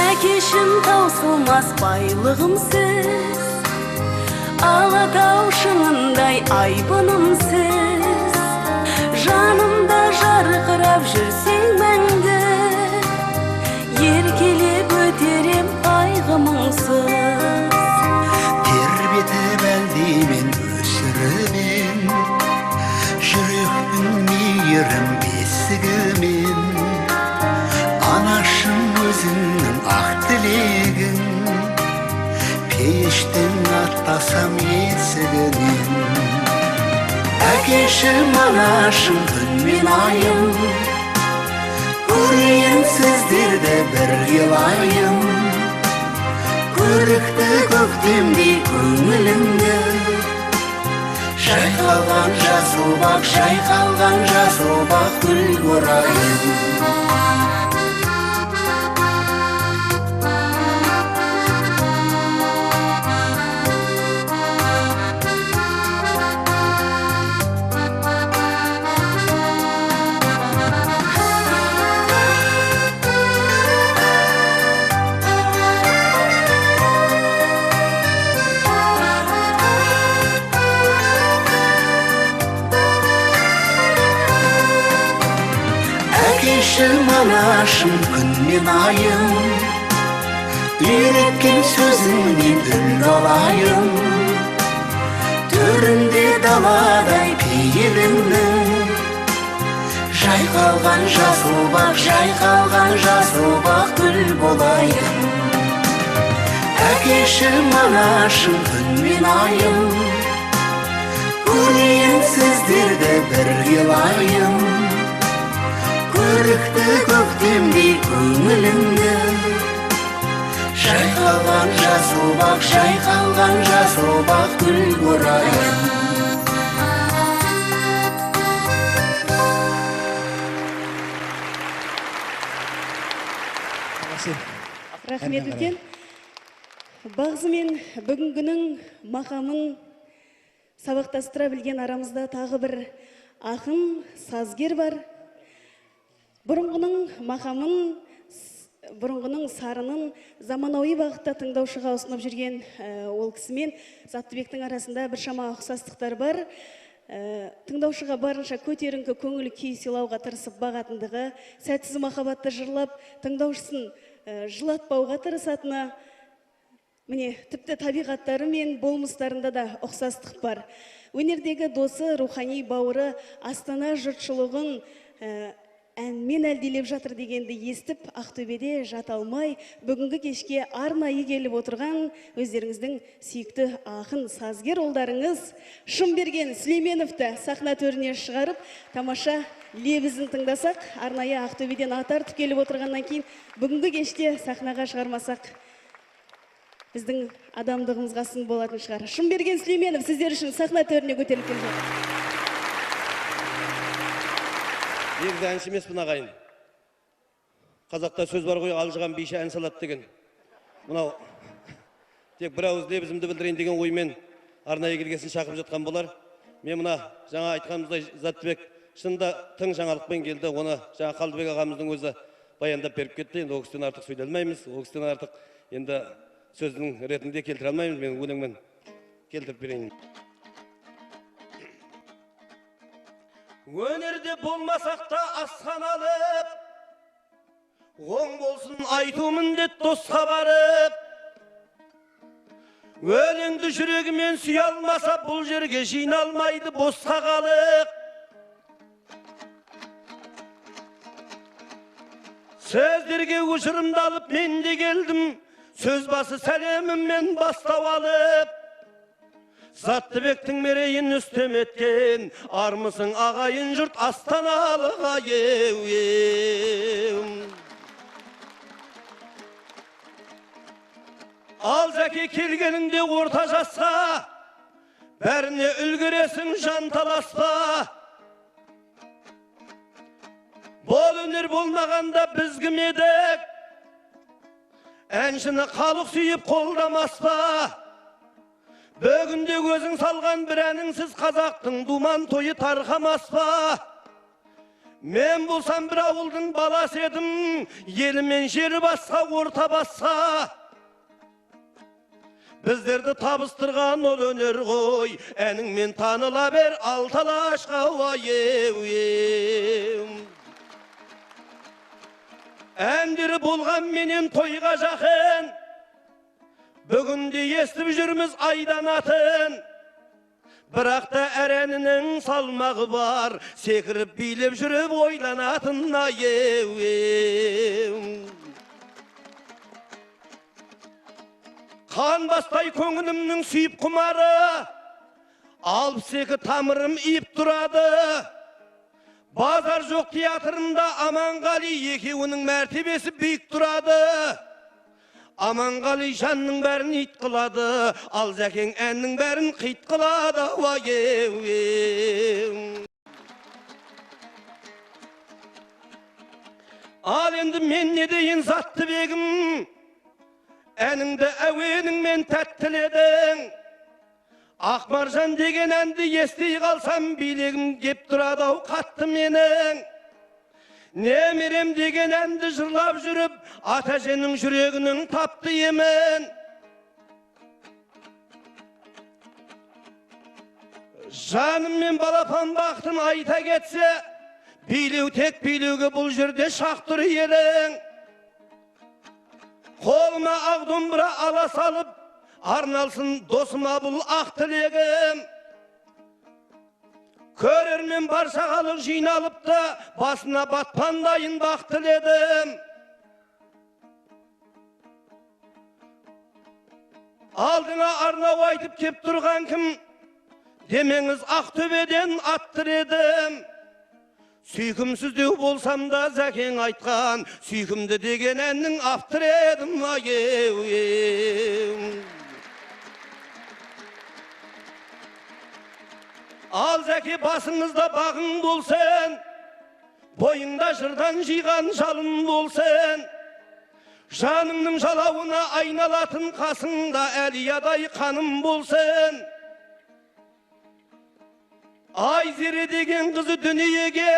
Әкешім таусылмас байлығымсыз, Алатау шыңындай айбынымсыз, жанымда жарқырап жүрсең мәңгі, еркелеп өтерем қайғымыңсыз. Тербетіп әлдимен өсірімен, жүректің мейірім бесігімен, анашым өзіңнің ақ тілегің, пештен аттасам есігінен. Әкешім анашым күн мен айым, көрейін сіздерді бір елайым, көрікті көктемдей көңілімді, жайқалған жасыл бақ, жайқалған жасыл бақ гүл орайын. Әкешім анашым күн мен айым, үйреткен сөзіңнен үн алайын, төрінде даладай пейіліңнің, жайқалған жасыл бақ, жайқалған жасыл бақ гүл болайын. Әкешім анашым күн мен айым, көрейін сіздерді бір елайым, көрікті көктемдей көңілімді, жайқалған жасыл бақ, жайқалған жасыл бақ гүл орайын. Рахмет үлкен. Бағзы мен бүгінгінің мақамын сабақтастыра білген арамызда тағы бір ақын, сазгер бар. Бұрынғының мақамын, бұрынғының сарынын заманауи бағытта тыңдаушыға ұсынып жүрген ол кісімен Заттыбектің арасында біршама ұқсастықтар бар. Тыңдаушыға барынша көтеріңкі көңіл күй сыйлауға тырысып бағатындығы, сәтсіз махаббатты жырлап, тыңдаушысын жылатпауға тырысатыны, міне, тіпті табиғаттары мен болмыстарында да ұқсастық бар. Өнердегі досы, рухани бауыры Астана жұртшылығын әнмен әлдилеп жатыр дегенді естіп, Ақтөбеде жата алмай, бүгінгі кешке арнайы келіп отырған өздеріңіздің сүйікті ақын, сазгер ұлдарыңыз Шымберген Сүлейменовті сахна төріне шығарып, тамаша лебізін тыңдасақ, арнайы Ақтөбеден атартып келіп отырғаннан кейін бүгінгі кеште сахнаға шығармасақ, біздің адамдығымызға сын болатын шығар. Шымберген Сүлейменов сіздер үшін сахна төріне көтеріліп келіп жатыр. Негізі әнші емеспін ағайын. Қазақта сөз бар ғой, алжыған бейші ән салады деген. Мынау тек бір ауыз лебізімді білдірейін деген оймен арнайы келгесін шақырып жатқан болар. Мен мына жаңа айтқанымыздай Заттыбек шынында тың жаңалықпен келді. Оны жаңа Қалдыбек ағамыздың өзі баяндап беріп кетті. Енді ол кісіден артық сөйлей алмаймыз. Ол кісіден артық енді сөздің ретінде келтіре алмаймыз. Мен өлеңмен келтіріп берейін. Өнерде болмасақ та асқан алып, оң болсын айту міндет досқа барып. Өлеңді жүрегімен сүй алмаса, бұл жерге жиналмайды босқа қалып. Сөздерге ұшырымды алып мен де келдім, сөз басы сәлеміммен бастау алып. Заттыбектің мерейін үстем еткен, армысың ағайын жұрт астаналыға еу. Ал жәке келгеніңде орта жасқа, бәріне үлгересің жан таласпа. Bol önür bolmaganda biz kim edek? Enşini kalık suyup koldamaspa. Bөгünde gözün salgan bireninsiz Kazaktın duman toyu tarxamaspa. Men bulsam bir avuldun balası edim, yelimen jeri bassa, orta bassa. Bizlerdi tabıstırgan ol önür koy, enin men tanıla ber altalaşqa vayem. Endiri bulgan menen toyga jakın, bugünde estip жүрmüz aydan atın. Birak da ereninin salmağı var, sekirip bilip жүрüp oylanatın ayem. Kan bastay көңілімнің suyup kumarı, 62 tamırım iyip duradı. Bazar жоқ teatrında Amangali ekеуінің mərtebesi büyük duradı. Amangali жанның бәрін ит қылады, ал Зәкең әннің бәрін қит қылады. Ал енді мен не дейін затты бегім, әніңді әуеніңмен тәттіледің. Ақмаржан деген әнді естей қалсам, билегім кеп тұрады ау қатты менің. Немерем деген әнді жырлап жүріп, ата-әженің жүрегінің тапты емен. Жаным мен балапан бақтын айта кетсе, билеу тек билеуге бұл жерде шақтыр елің. Қолыма ақ домбыра ала салып, арналсын досыма бұл ақ тілегім. Көрермен барша халық жиналып та, басына батпандайын бақ тіледім. Алдыңа арнау айтып кеп тұрған кім? Демеңіз Ақтөбеден аттыр едім. Сүйкімсіздеу болсам да Зәкең айтқан, сүйкімді деген әннің автор едім. Ал Зәке басыңызда бағың болсын, бойыңда жырдан жиған жалын болсын. Жаныңның жалауына айналатын қасыңда әлиядай қаным болсын. Айзере деген қызы дүниеге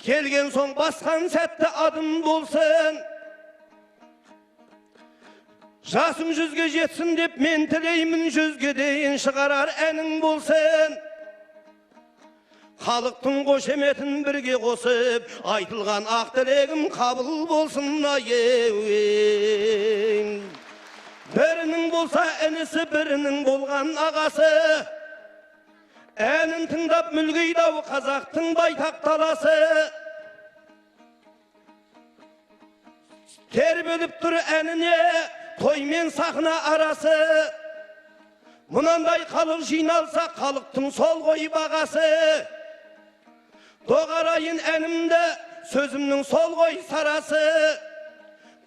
келген соң басқан сәтті адым болсын. Жасым 100-ге жетсін деп мен тілеймін, 100-ге дейін шығарар әнің болсын. Халықтың қошеметін бірге қосып, айтылған ақ тілегім қабыл болсын. Бірінің болса інісі, бірінің болған ағасы. Әнін тыңдап мүлгейдау қазақтың байтақ таласы. Тербеліп тұр әніне тоймен сахна арасы. Мұнандай халық жиналса халықтың сол ғой бағасы. Доғарайын әнімді сөзімнің сол ғой сарасы.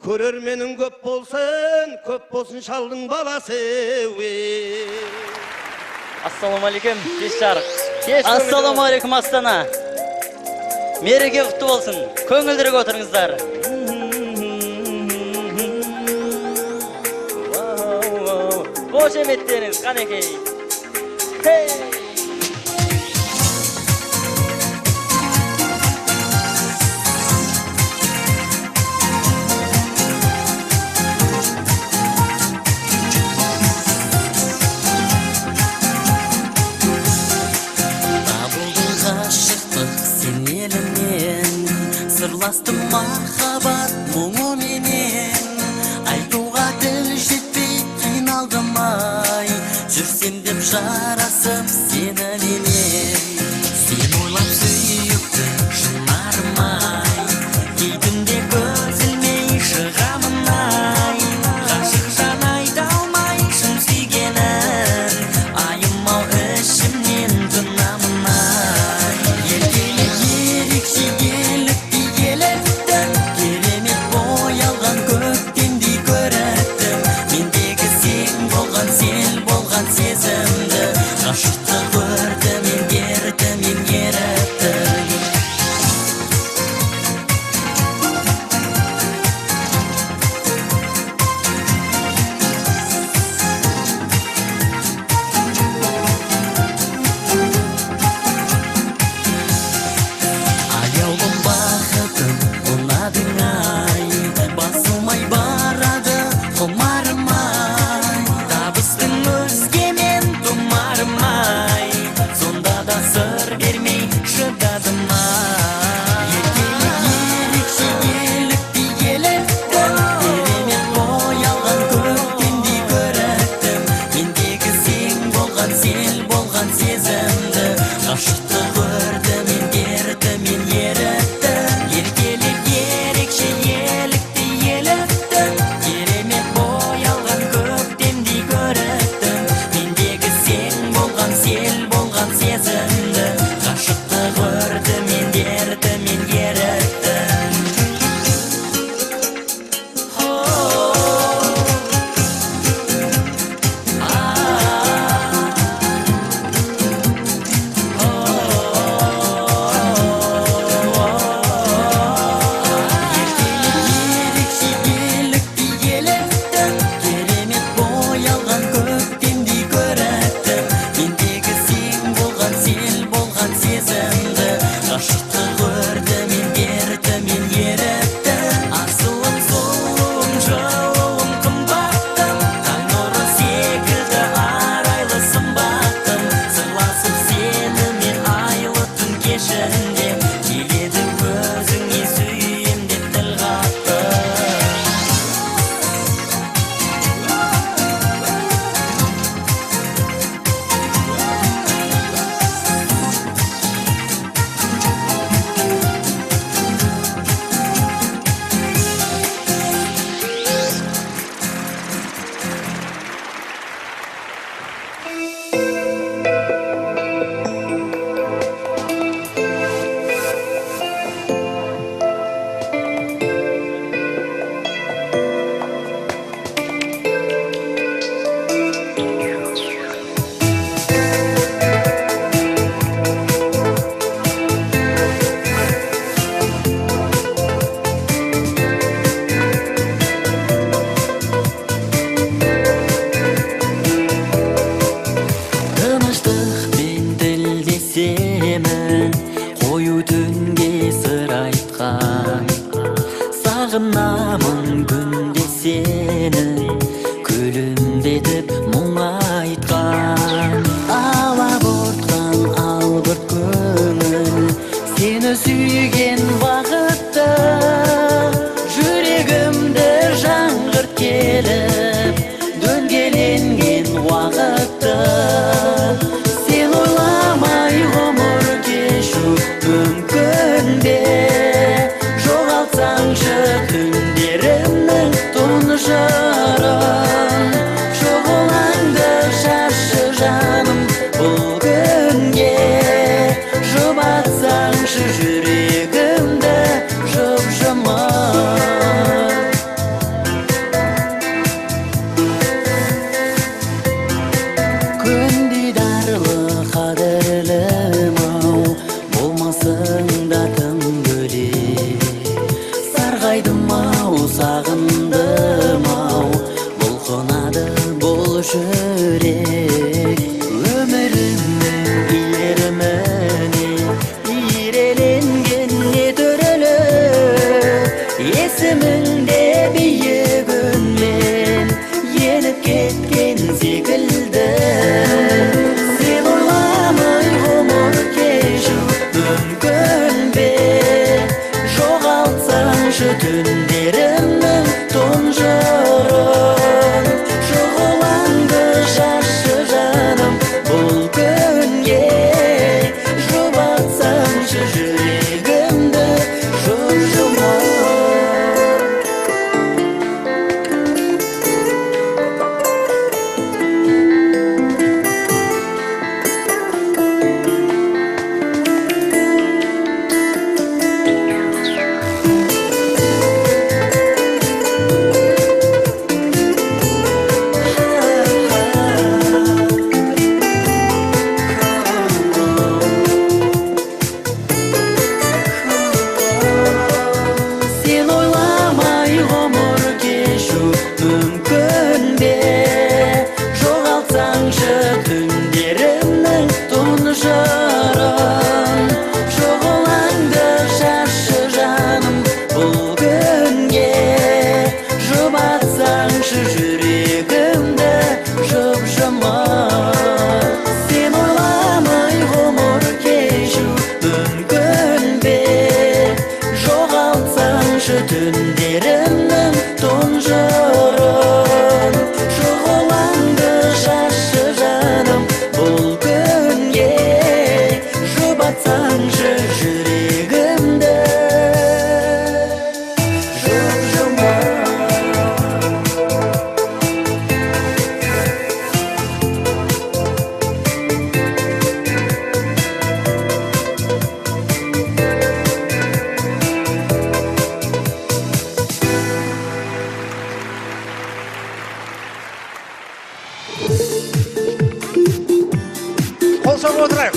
Көрерменің көп болсын шалдың баласы. Ассалаумалейкум, кеш жарық. Ассалаумалейкум Астана. Мереке құтты болсын. Көңілдірек отырыңыздар. Қошеметтеріңіз қанекей. Сырластым махаббат мұңы менен, айтуға тіл жетпей қиналдым ай. Жүрсем деп жарасып сені менен, сен ойлап сүйікті шынармай, кей түнде көз ілмей шығамын ай. Ғашық жан айта алмай шын сүйгенін, айым-ау ішімнен тынамын ай. Еркелік ерекше керемет боялған көктемдей көріктім. Мендегі сен болған сезімді сағынамын күнде сені күлімдетіп мұң айтқан алап ортқан албырт көңіл сені сүйген вақытта жүрегімді жаңғырт келіп дөңгеленген уақытта сен ойламай ғұмыр кешу мүмкін бе жоғалтсаңшы түндерімнің тұнжырын шұғылаңды шашы жаным бұл күнге жұбатсаңшы жүрегімді жұп-жұмыр күндидарлы қадірлім-ау болмасың да тым бөлек сарғайдым-ау сағындым-ау бұлқынады бұл жүрек өмірімнің иіріміне иреленген не түрілі есіміңде биік үнмен еніп кеткен секілді сен ойламай ғұмыр кешу мүмкін бе жоғалтсаңшы түндерімнің тұнжырын шұғылаңды шашы жаным бұл күнге жұбатсаңшы жүрегімді жұп-жұмыр сен ойламай ғұмыр кешу мүмкін бе жоғалтсаңшы түндерімнің тұнжырын шұғылаңды шашы жаным бұл күнге жұбатсаңшы жүрегімді жұп-жұмыр сен ойламай ғұмыр кешу мүмкін бе жоғалтсаңшы түндерімнің тұнжырын шұғылаңды шашы жаным бұл күнге жұбатсаңшы жүрегімді жұп-жұмыр қол соғып отырайық.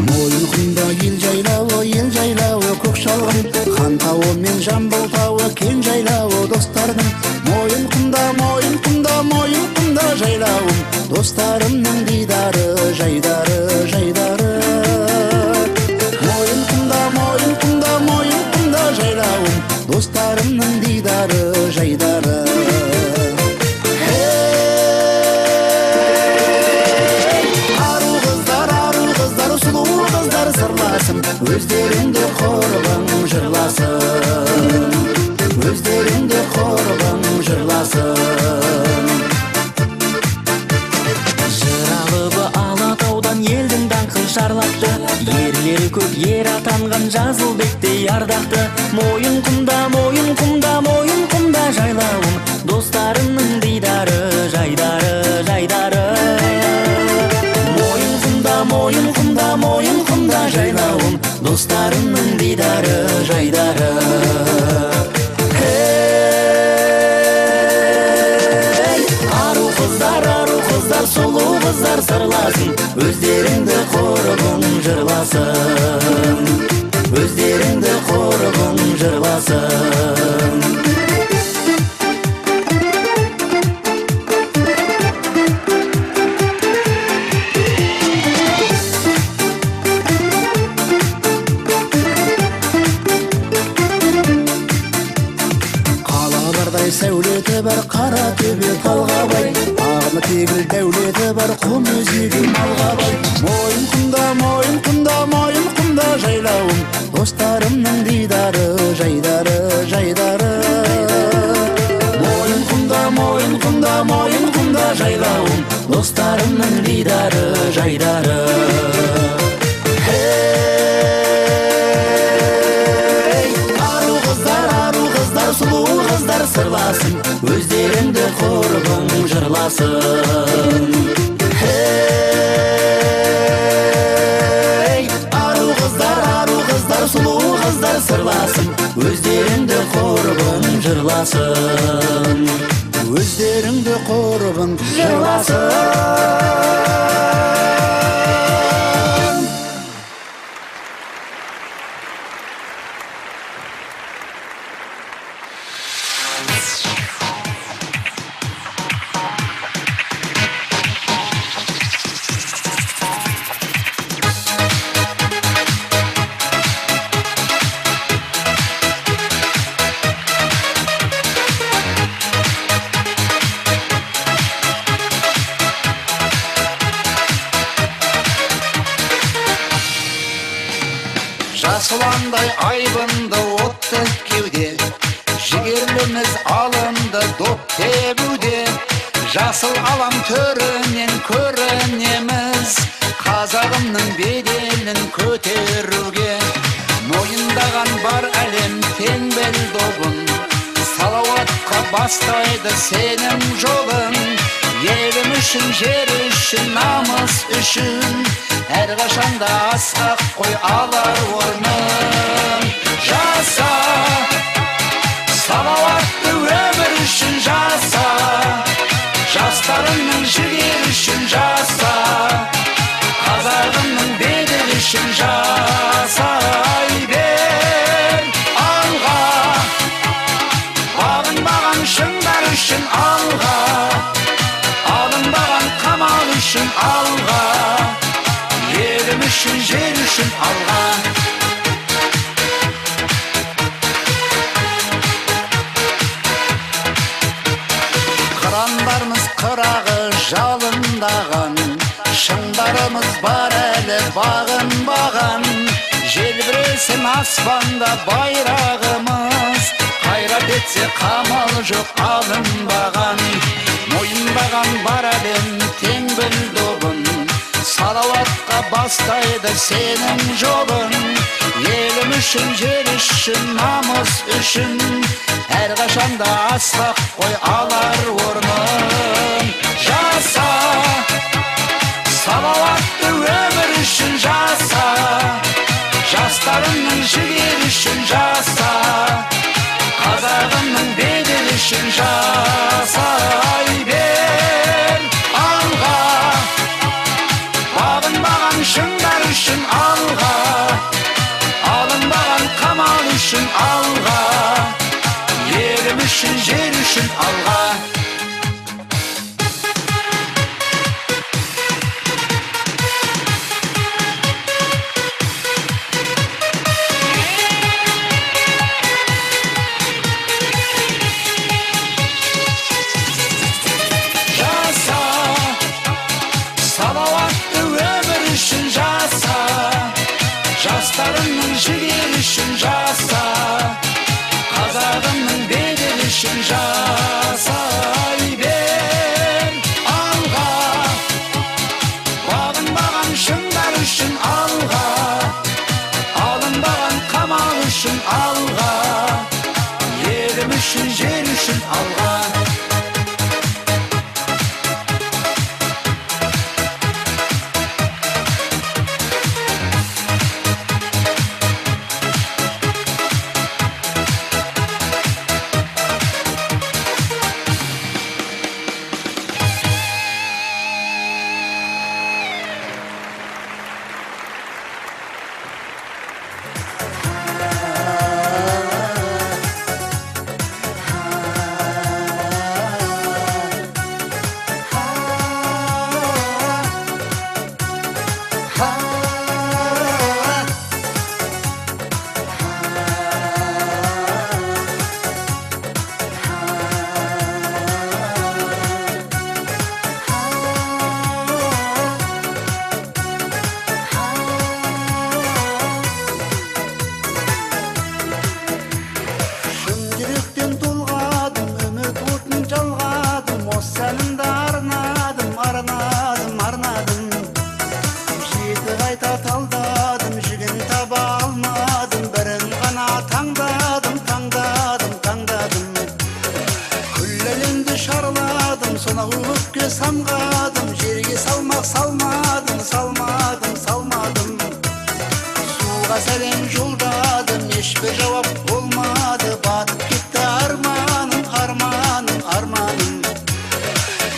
Мойынқұмда ел жайлауы көк шалғын хан тауы мен жамбыл тауы кен жайлауы достардың мойынқұмда жайлауым достарымның дидары жайдары мойынқұмда жайлауым достарымның дидары жайдары ару қыздар сұлу қыздар сырласым өздеріңді қорбың жырласын өздеріңді қорбың жырласын жыралыбы алатаудан елдің даңқын шарлатты ерлері көп ер атанған Жазылбектей ардақты мойынқұмда жайлауым достарымның дидары жайдары мойынқұмда жайлауым достарымның дидары жайдары ару қыздар сұлу қыздар сырласын өздеріңді қорбың жырласын сәулеті бар қара төбет алғабай, ағыны тегіл дәулеті бар құм өзегі малғабай. Мойын құмда жайлауым, достарымның дидары жайдары жайдары. Мойын құмда жайлауым, достарымның дидары жайдары. Сұлу қыздар сырласын, өздеріңді қорғын жырласын. Ару қыздар, сұлу қыздар сырласын, өздеріңді қорғын жырласын. Өздеріңді қорғын жырласын. Жасыландай айбынды отты кеуде, жігерліміз алынды доп тебуде. Жасыл алам төрінен көрінеміз, қазағымның беделін көтеруге. Мойындаған бар әлем теңбел добын, салауатқа бастайды сенің жолың. Елім үшін, жер үшін, намыс үшін, әрқашанда асқақ қой алар орның. Жаса, салауатты өмір үшін жаса, жастарымның жігер үшін жаса, қазағымның бедел үшін жасай бер. Алға, бағынбаған шыңдар үшін алға, алынбаған қамал үшін алға, елім үшін, жер үшін алға. Қырандарымыз қырағы жалындаған, шыңдарымыз бар әлі бағынбаған. Желбіресін аспанда байрағымыз, қайрат етсе қамал жоқ алынбаған. Мойынбаған бар әлем теңбіл добын, салауатқа бастайды сенің жолын. Елім үшін, жер үшін, намыс үшін, әрқашанда асқақ қой алар орның. Жаса, салауатты өмір үшін жаса, жастарымның жігер үшін жаса, қазағымның бедел үшін жасай бер. Алға, бағынбаған шыңдар үшін алға, алынбаған қамал үшін алға, елім үшін, жер үшін алға. Жастарымның жігер үшін жаса, қазағымның бедел үшін жасай бер. Алға, бағынбаған шыңдар үшін алға, алынбаған қамал үшін алға, елім үшін, жер үшін алға. Aradım joldadım hiçbir cevap olmadı. Batıp gitti armanım armanım armanım.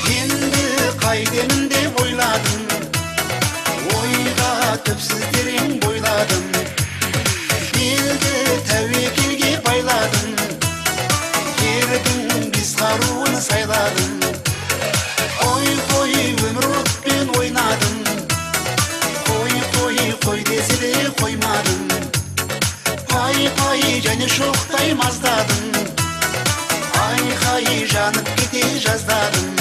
Endi kaydenim dep oyladım. Oyga tüpsüz derin boyladım. Bildi tevekilge bayladım. Yerдің biz karuını sayladım. Oy koy ömür otpen oynadım. Koy dese de koymadım. Pay және şoktay mazdadım. Ay janıp kete жаздадым.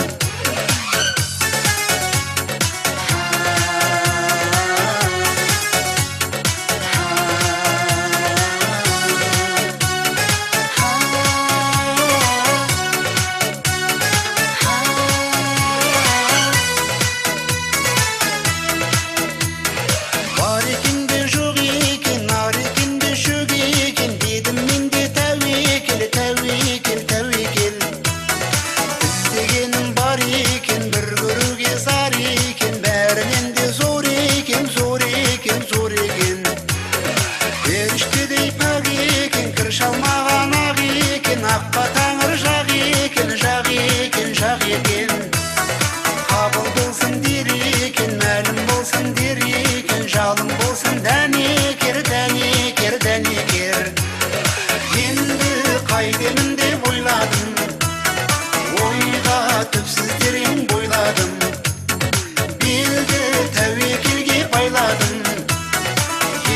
Var ekin de жоқ екен, ар екен де шөк екен. Дедім мен де тәуекел, тәуекел, тәуекел. Іздегенім бар екен, бір көруге зар екен. Бәрінен де зор екен, зор екен, зор екен. Періштедей пәк екен, кір шалмаған ақ екен. Аққа таңыр жақ екен, жақ екен, жақ екен. Қабыл болсын дер екен, мәлім болсын дер екен. Жалым болсын дәнекер, дәнекер, дәнекер. Енді қайтемін деп ойладым. Ойға түпсіз терең бойладым. Белді тәуекелге байладым.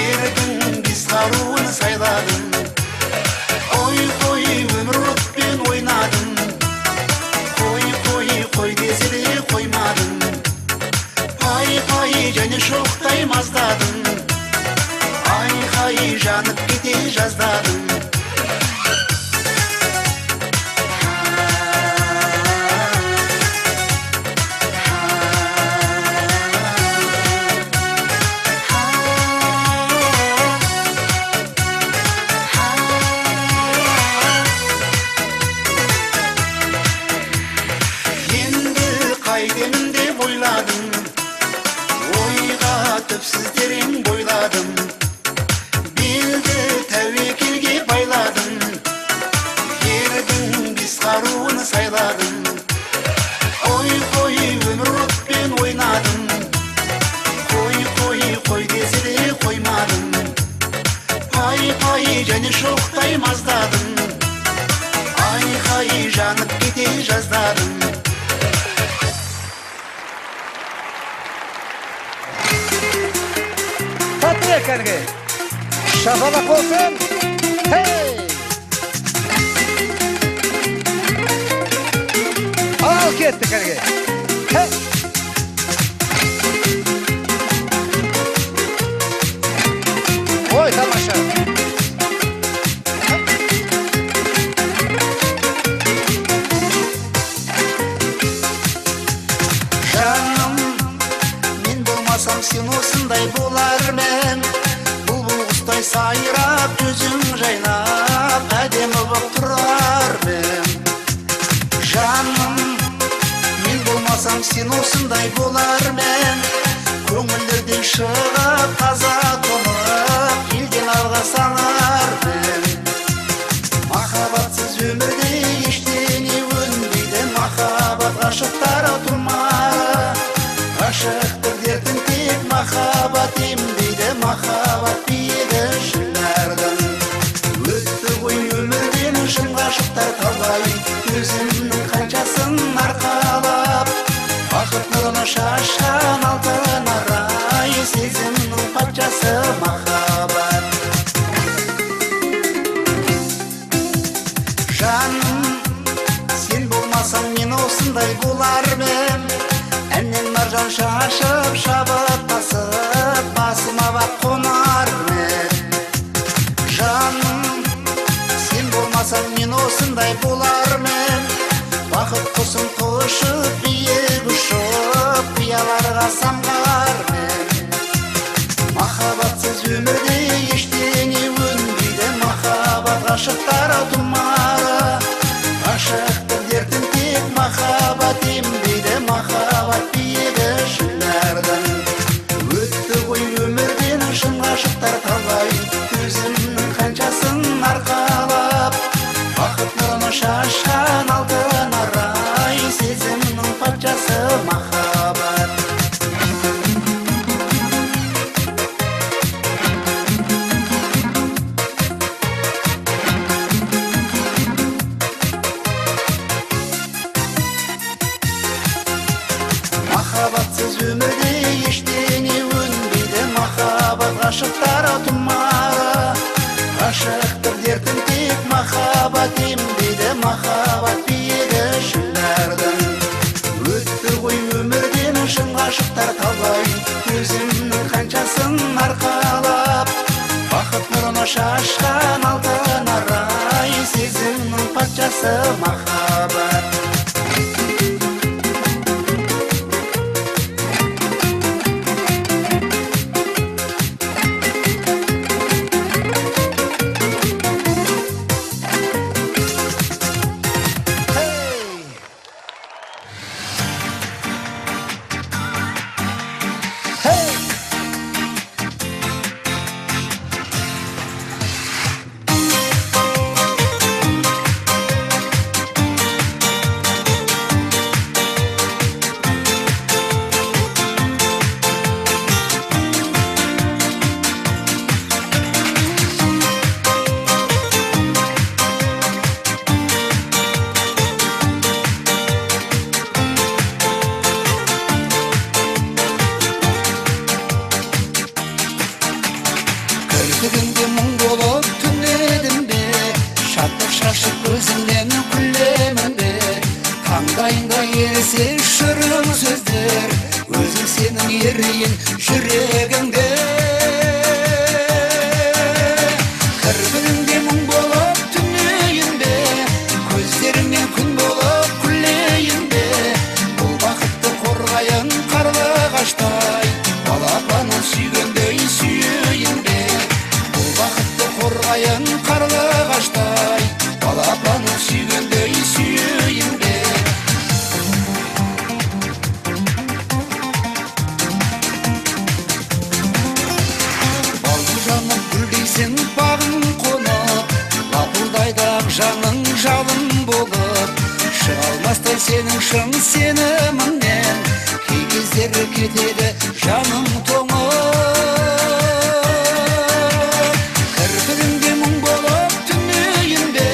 Ердің біз қаруын сайладым. Ой өмір отпен ойнадым. Қой десе де қоймадым. Пай және шоқтай маздадым. Айқай жанып кете жаздадым. Енді қайтемін деп ойладым. Ойға түпсіз терең бойладым. Белді тәуекелге байладым. Ердің біз қаруын сайладым. Ой өмір отпен ойнадым. Қой десе де қоймадым. Пай және шоқтай маздадым. Айқай жанып кете жаздадым. Patrick Erge. Şafalak olsun. Hey! Al kettik Erge. Hey! Oy tamaşa. Жаным, мен болмасам сен осындай болармын. Бұлбұл құстай сайрап, жүзің жайнап, әдемі боп тұрармын. Жаным, мен болмасам сен осындай болармын. Көңілдерден шығып, таза тұнып, елден алға санармын. Махаббатсыз өмірде ештеңе өнбейді. Махаббат ғашықтар тұрмады. Ғашықтық дертін тек махаббат емдейді. Махаббат биігі шыңдардың. Өтті ғой өмірден шын ғашықтар талай. Өзімнің қаншасын арқалап, бақыт нұрын шашқан алтын арай. Сезімнің патшасы махаббат. Жаным, сен болмасаң мен осындай болармын. Әннен маржан шашып, шабыт басып, басыма бақ қонармын. Жаным, сен болмасаң мен осындай болармын. Бақыт құсын құшып, биік ұшып, қияларға самғармын. Махаббатсыз өмірде ештеңе өнбейді. Махаббат ғашықтар тұрмады. Ғашықтық дертін тек махаббат емдейді. Махаббат биігі шыңдардың. Өтті ғой өмірден шын ғашықтар талай. ғашықтық дертім тек махаббат емдейді, махаббат биігі шыңдардың. Өтті ғой өмірден шын ғашықтар талай, өзімнің қаншасын арқалап. Бақыт нұрын шашқан алтын арай, сезімнің патшасы махаббат. Күлкігіңде мұң болып түнедім бе, шаттық шашып көзіңнен күлемін бе. Таңдайыңда ересе шырын сөздер, өзің сенің ерейін жүрегіңде. Кірпігіңде мұң болып түнейін бе, көздеріңнен күн болып күлейін бе. Бұл бақытты қорғайын қарлығаштай, балапанын сүйгендей сүйейін бе. Қорғайын қарлығаштай, балапанын сүйгендей сүйейін бе. Балды жаным гүлдейсің бағың қонып, лапылдайды ақ жаның жалын болып. Шыға алмастай сенің шын сеніміңнен, кей кездері кетеді жаным тоңып. Кірпігіңде мұң болып түнейін бе,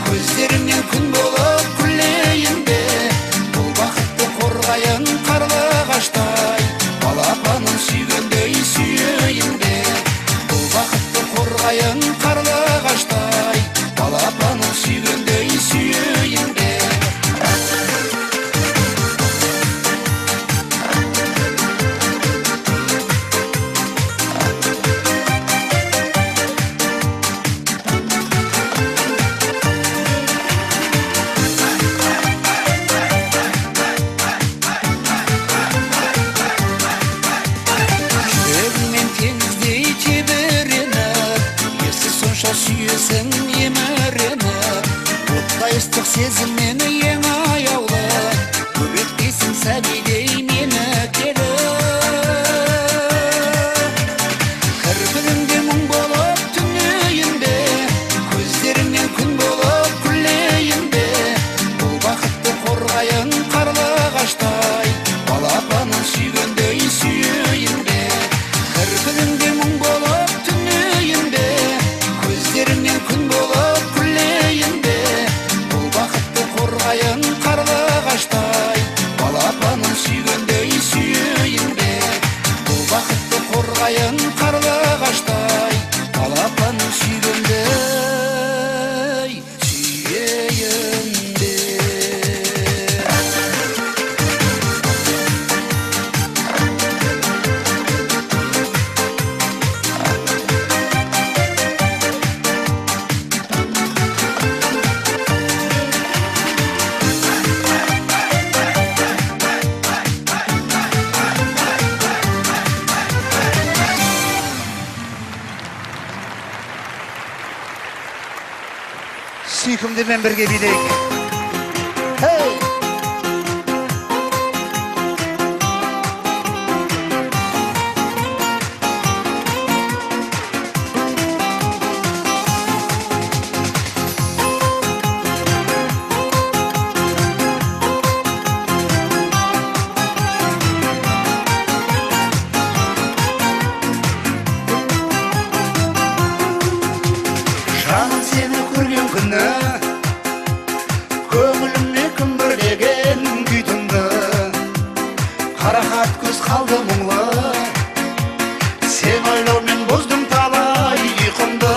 көздеріңнен күн болып күлейін бе. Бұл бақытты қорғайын қарлығаштай, балапанын сүйгендей сүйейін бе. Бұл бақытты қорғайын қарлығаштай, балапанын сүйгендей сүйейін бе. Сүйесің еміреніп, оттай ыстық сезіммен ең аяулы, көректейсің сәбидей мені келіп. Кірпігіңде мұң болып түнейін бе, көздеріңнен күн болып күлейін бе. Бұл бақытты қорғайын қарлығаштай, балапанын сүйгендей сүйейін бе. Кірпігіңде мұң болып түнейін бе, көздеріңнен күн болып күлейін бе. Бұл бақытты қорғайын қарлығаштай, балапанын сүйгендей сүйейін бе. Бұл бақытты қорғайын қарлығаштай, балапанын сүйгендей сүйейін бе. Сүйкімдермен бірге билейік. Hey! Жаным сені көрген күні, көңіліме кім бірлеген күй тұнды. Қарақат көз қалды мұңлы, сен ойлаумен бұздым талай ұйқымды.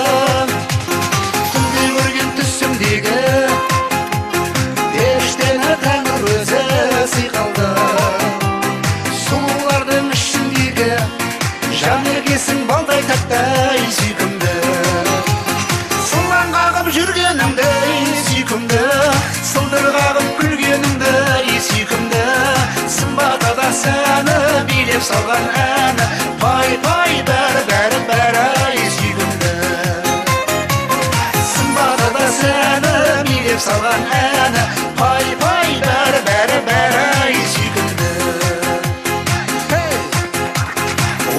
билеп салған әні, пай пай бәрі бәрі бәрі ай сүйкімді. Сымбаты да сәні билеп салған әні, пай пай бәрі бәрі бәрі ай сүйкімді.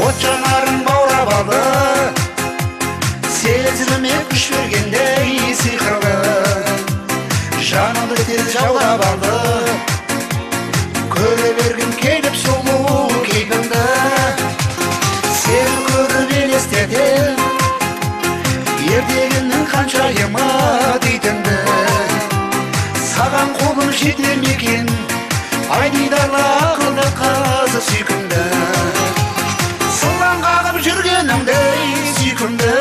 От жанарын баурап алды, сезіміме күш бергендей сиқырлы, жанымды тез жаулап алды, көре бергім келіп сұлу кейпіңді. Сен көріп елестетем ертегінің ханшайымы дейтінді. Саған қолым жетер ме екен ай дидарлы ақылды қыз сүйкімді. Сылаң қағып жүргеніңді сүйкімді,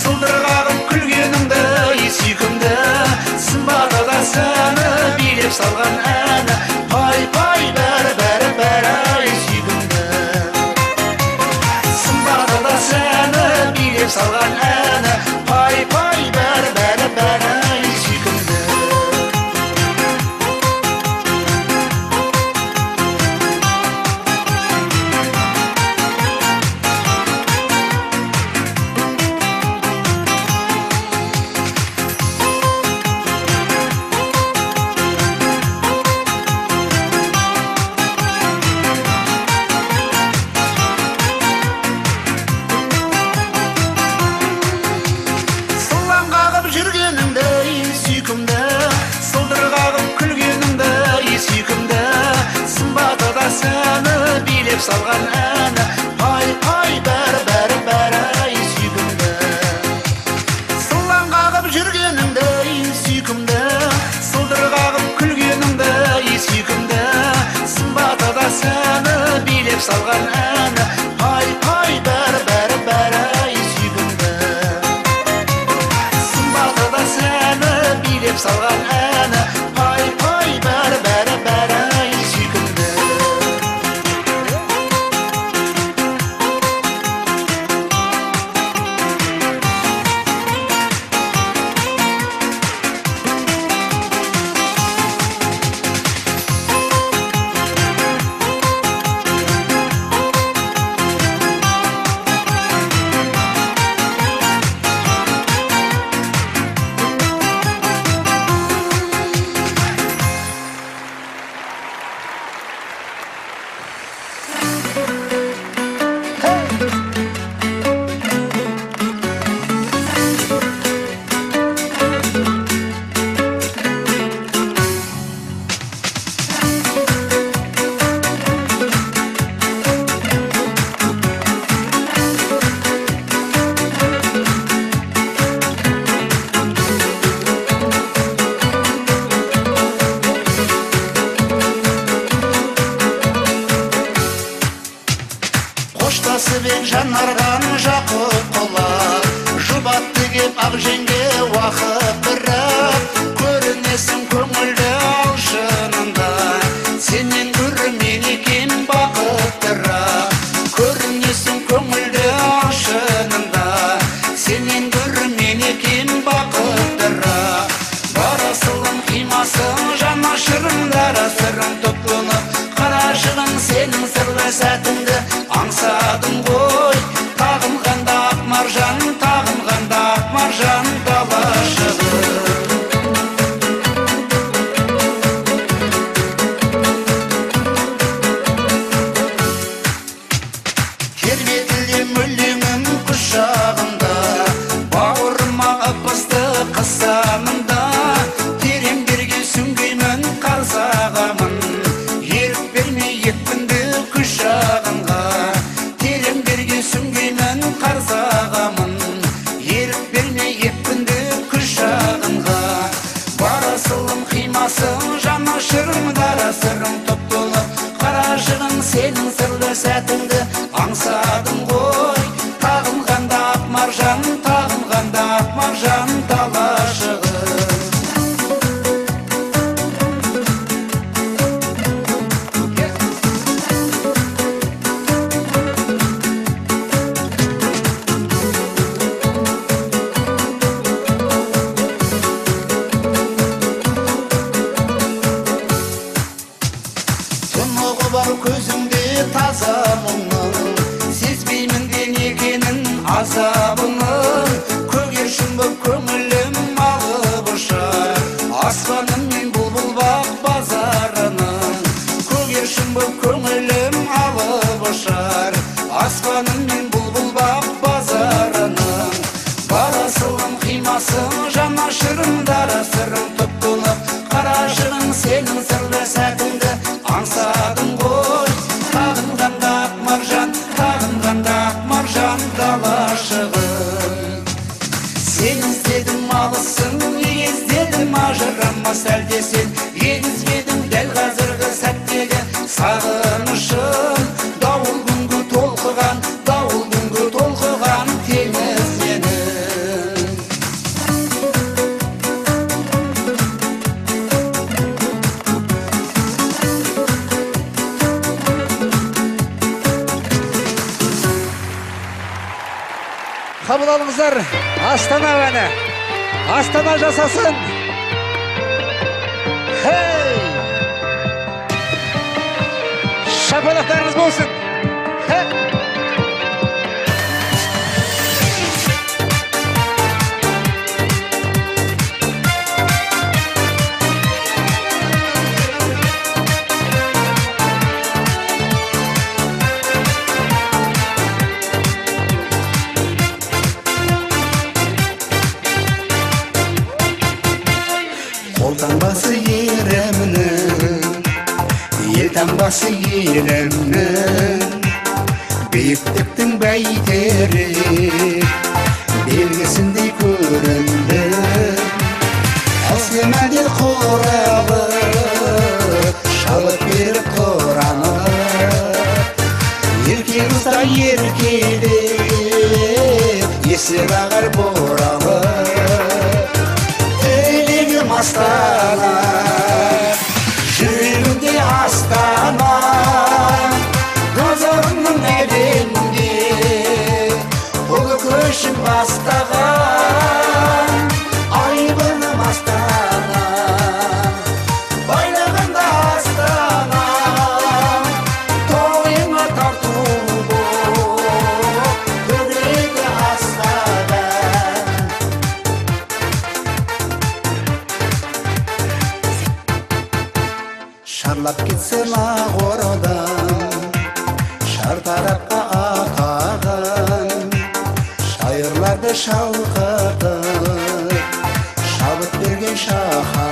сылдыр қағып күлгеніңді сүйкімді. Сымбаты да сәні билеп салған әні, пай пай бәрі бәрі бәрі ай сүйкімді. Сымбаты да сәні билеп салған әні, пай пай бәрі бәрі бәрі ай сүйкімді. Салған әні, пай пай бәрі бәрі бәрі ай сүйкімді. Сылаң қағып жүргеніңді сүйкімді, сылдыр қағып күлгеніңді сүйкімді. Сымбаты да сәні билеп салған әні, пай пай бәрі бәрі бәрі ай сүйкімді. Сымбаты да сәні билеп салған әні, пай пай бәрі бәрі бәрі ай сүйкімді. Қоштасып жанардан жақып қолар, жұбатты кеп ақ жеңге уақыт біріп. Көрінесің көңілді алшынында, сенен гөрі мен екен бақыттырақ. Көрінесің көңілді алшынында, сенен гөрі мен екен бақыттырақ. Барасылың қимасың жанашырың дара сырың топланып, қарашығың сенің сырлы сәтіңді аңсадым ғой. Тағынғанда ақ маржан, тағынғанда ақ маржан талашығы. Тербетілдем өлеңім құшағында, бауырыма ып-ысты қысамында. Тереңдерге сүңгеймін қарсағамын, ерік бермей екпінді құшағынға. Тереңдерге сүңгеймін қарсағамын, ерік бермей екпінді құшағынға. Барасылым қимасың жанашырың дара сырың топтылып, қарашығың сенің сырлы сәтіңді аңсадым ғой. Тағынғанда ақ маржан, тағынғанда ақ маржан талашығы. Тұнығы бар көзіңде таза мұң асылым қимасың жанашырымдары сырың тұттылық қарашығың сенің сырлы сәтіңді аңсадың ғой сағынғанда ақ маржан далашығым сен іздедің алысың іздедің ажырамас әлде сен егізбедің дәл қазіргі сәттегі сағынышым дауыл күнгі толқыған теңіз менің қабыл алыңыздар Астана әні Астана жасасын. Хей! Шапалақтарыңыз болсын. Хей! Қолтаңбасы елімнің, елтаңбасы елімнің, биіктіктің бәйтерек белгісіндей көрінді. Әсем әдел қорабы шалып беріп тұраны, ерке ұста еркелеп есіп ағар боралы. Астана, жүрегімде Астана, назарымның әлемге ұлы көшін бастаған айбыным Астана, байлығында Астана, тойыңа тарту болып төгіледі Астана. Шарлап кетсем ақ орадан, шартарапқа атаған, шайырларды шалқатып, шабыт берген шаһар.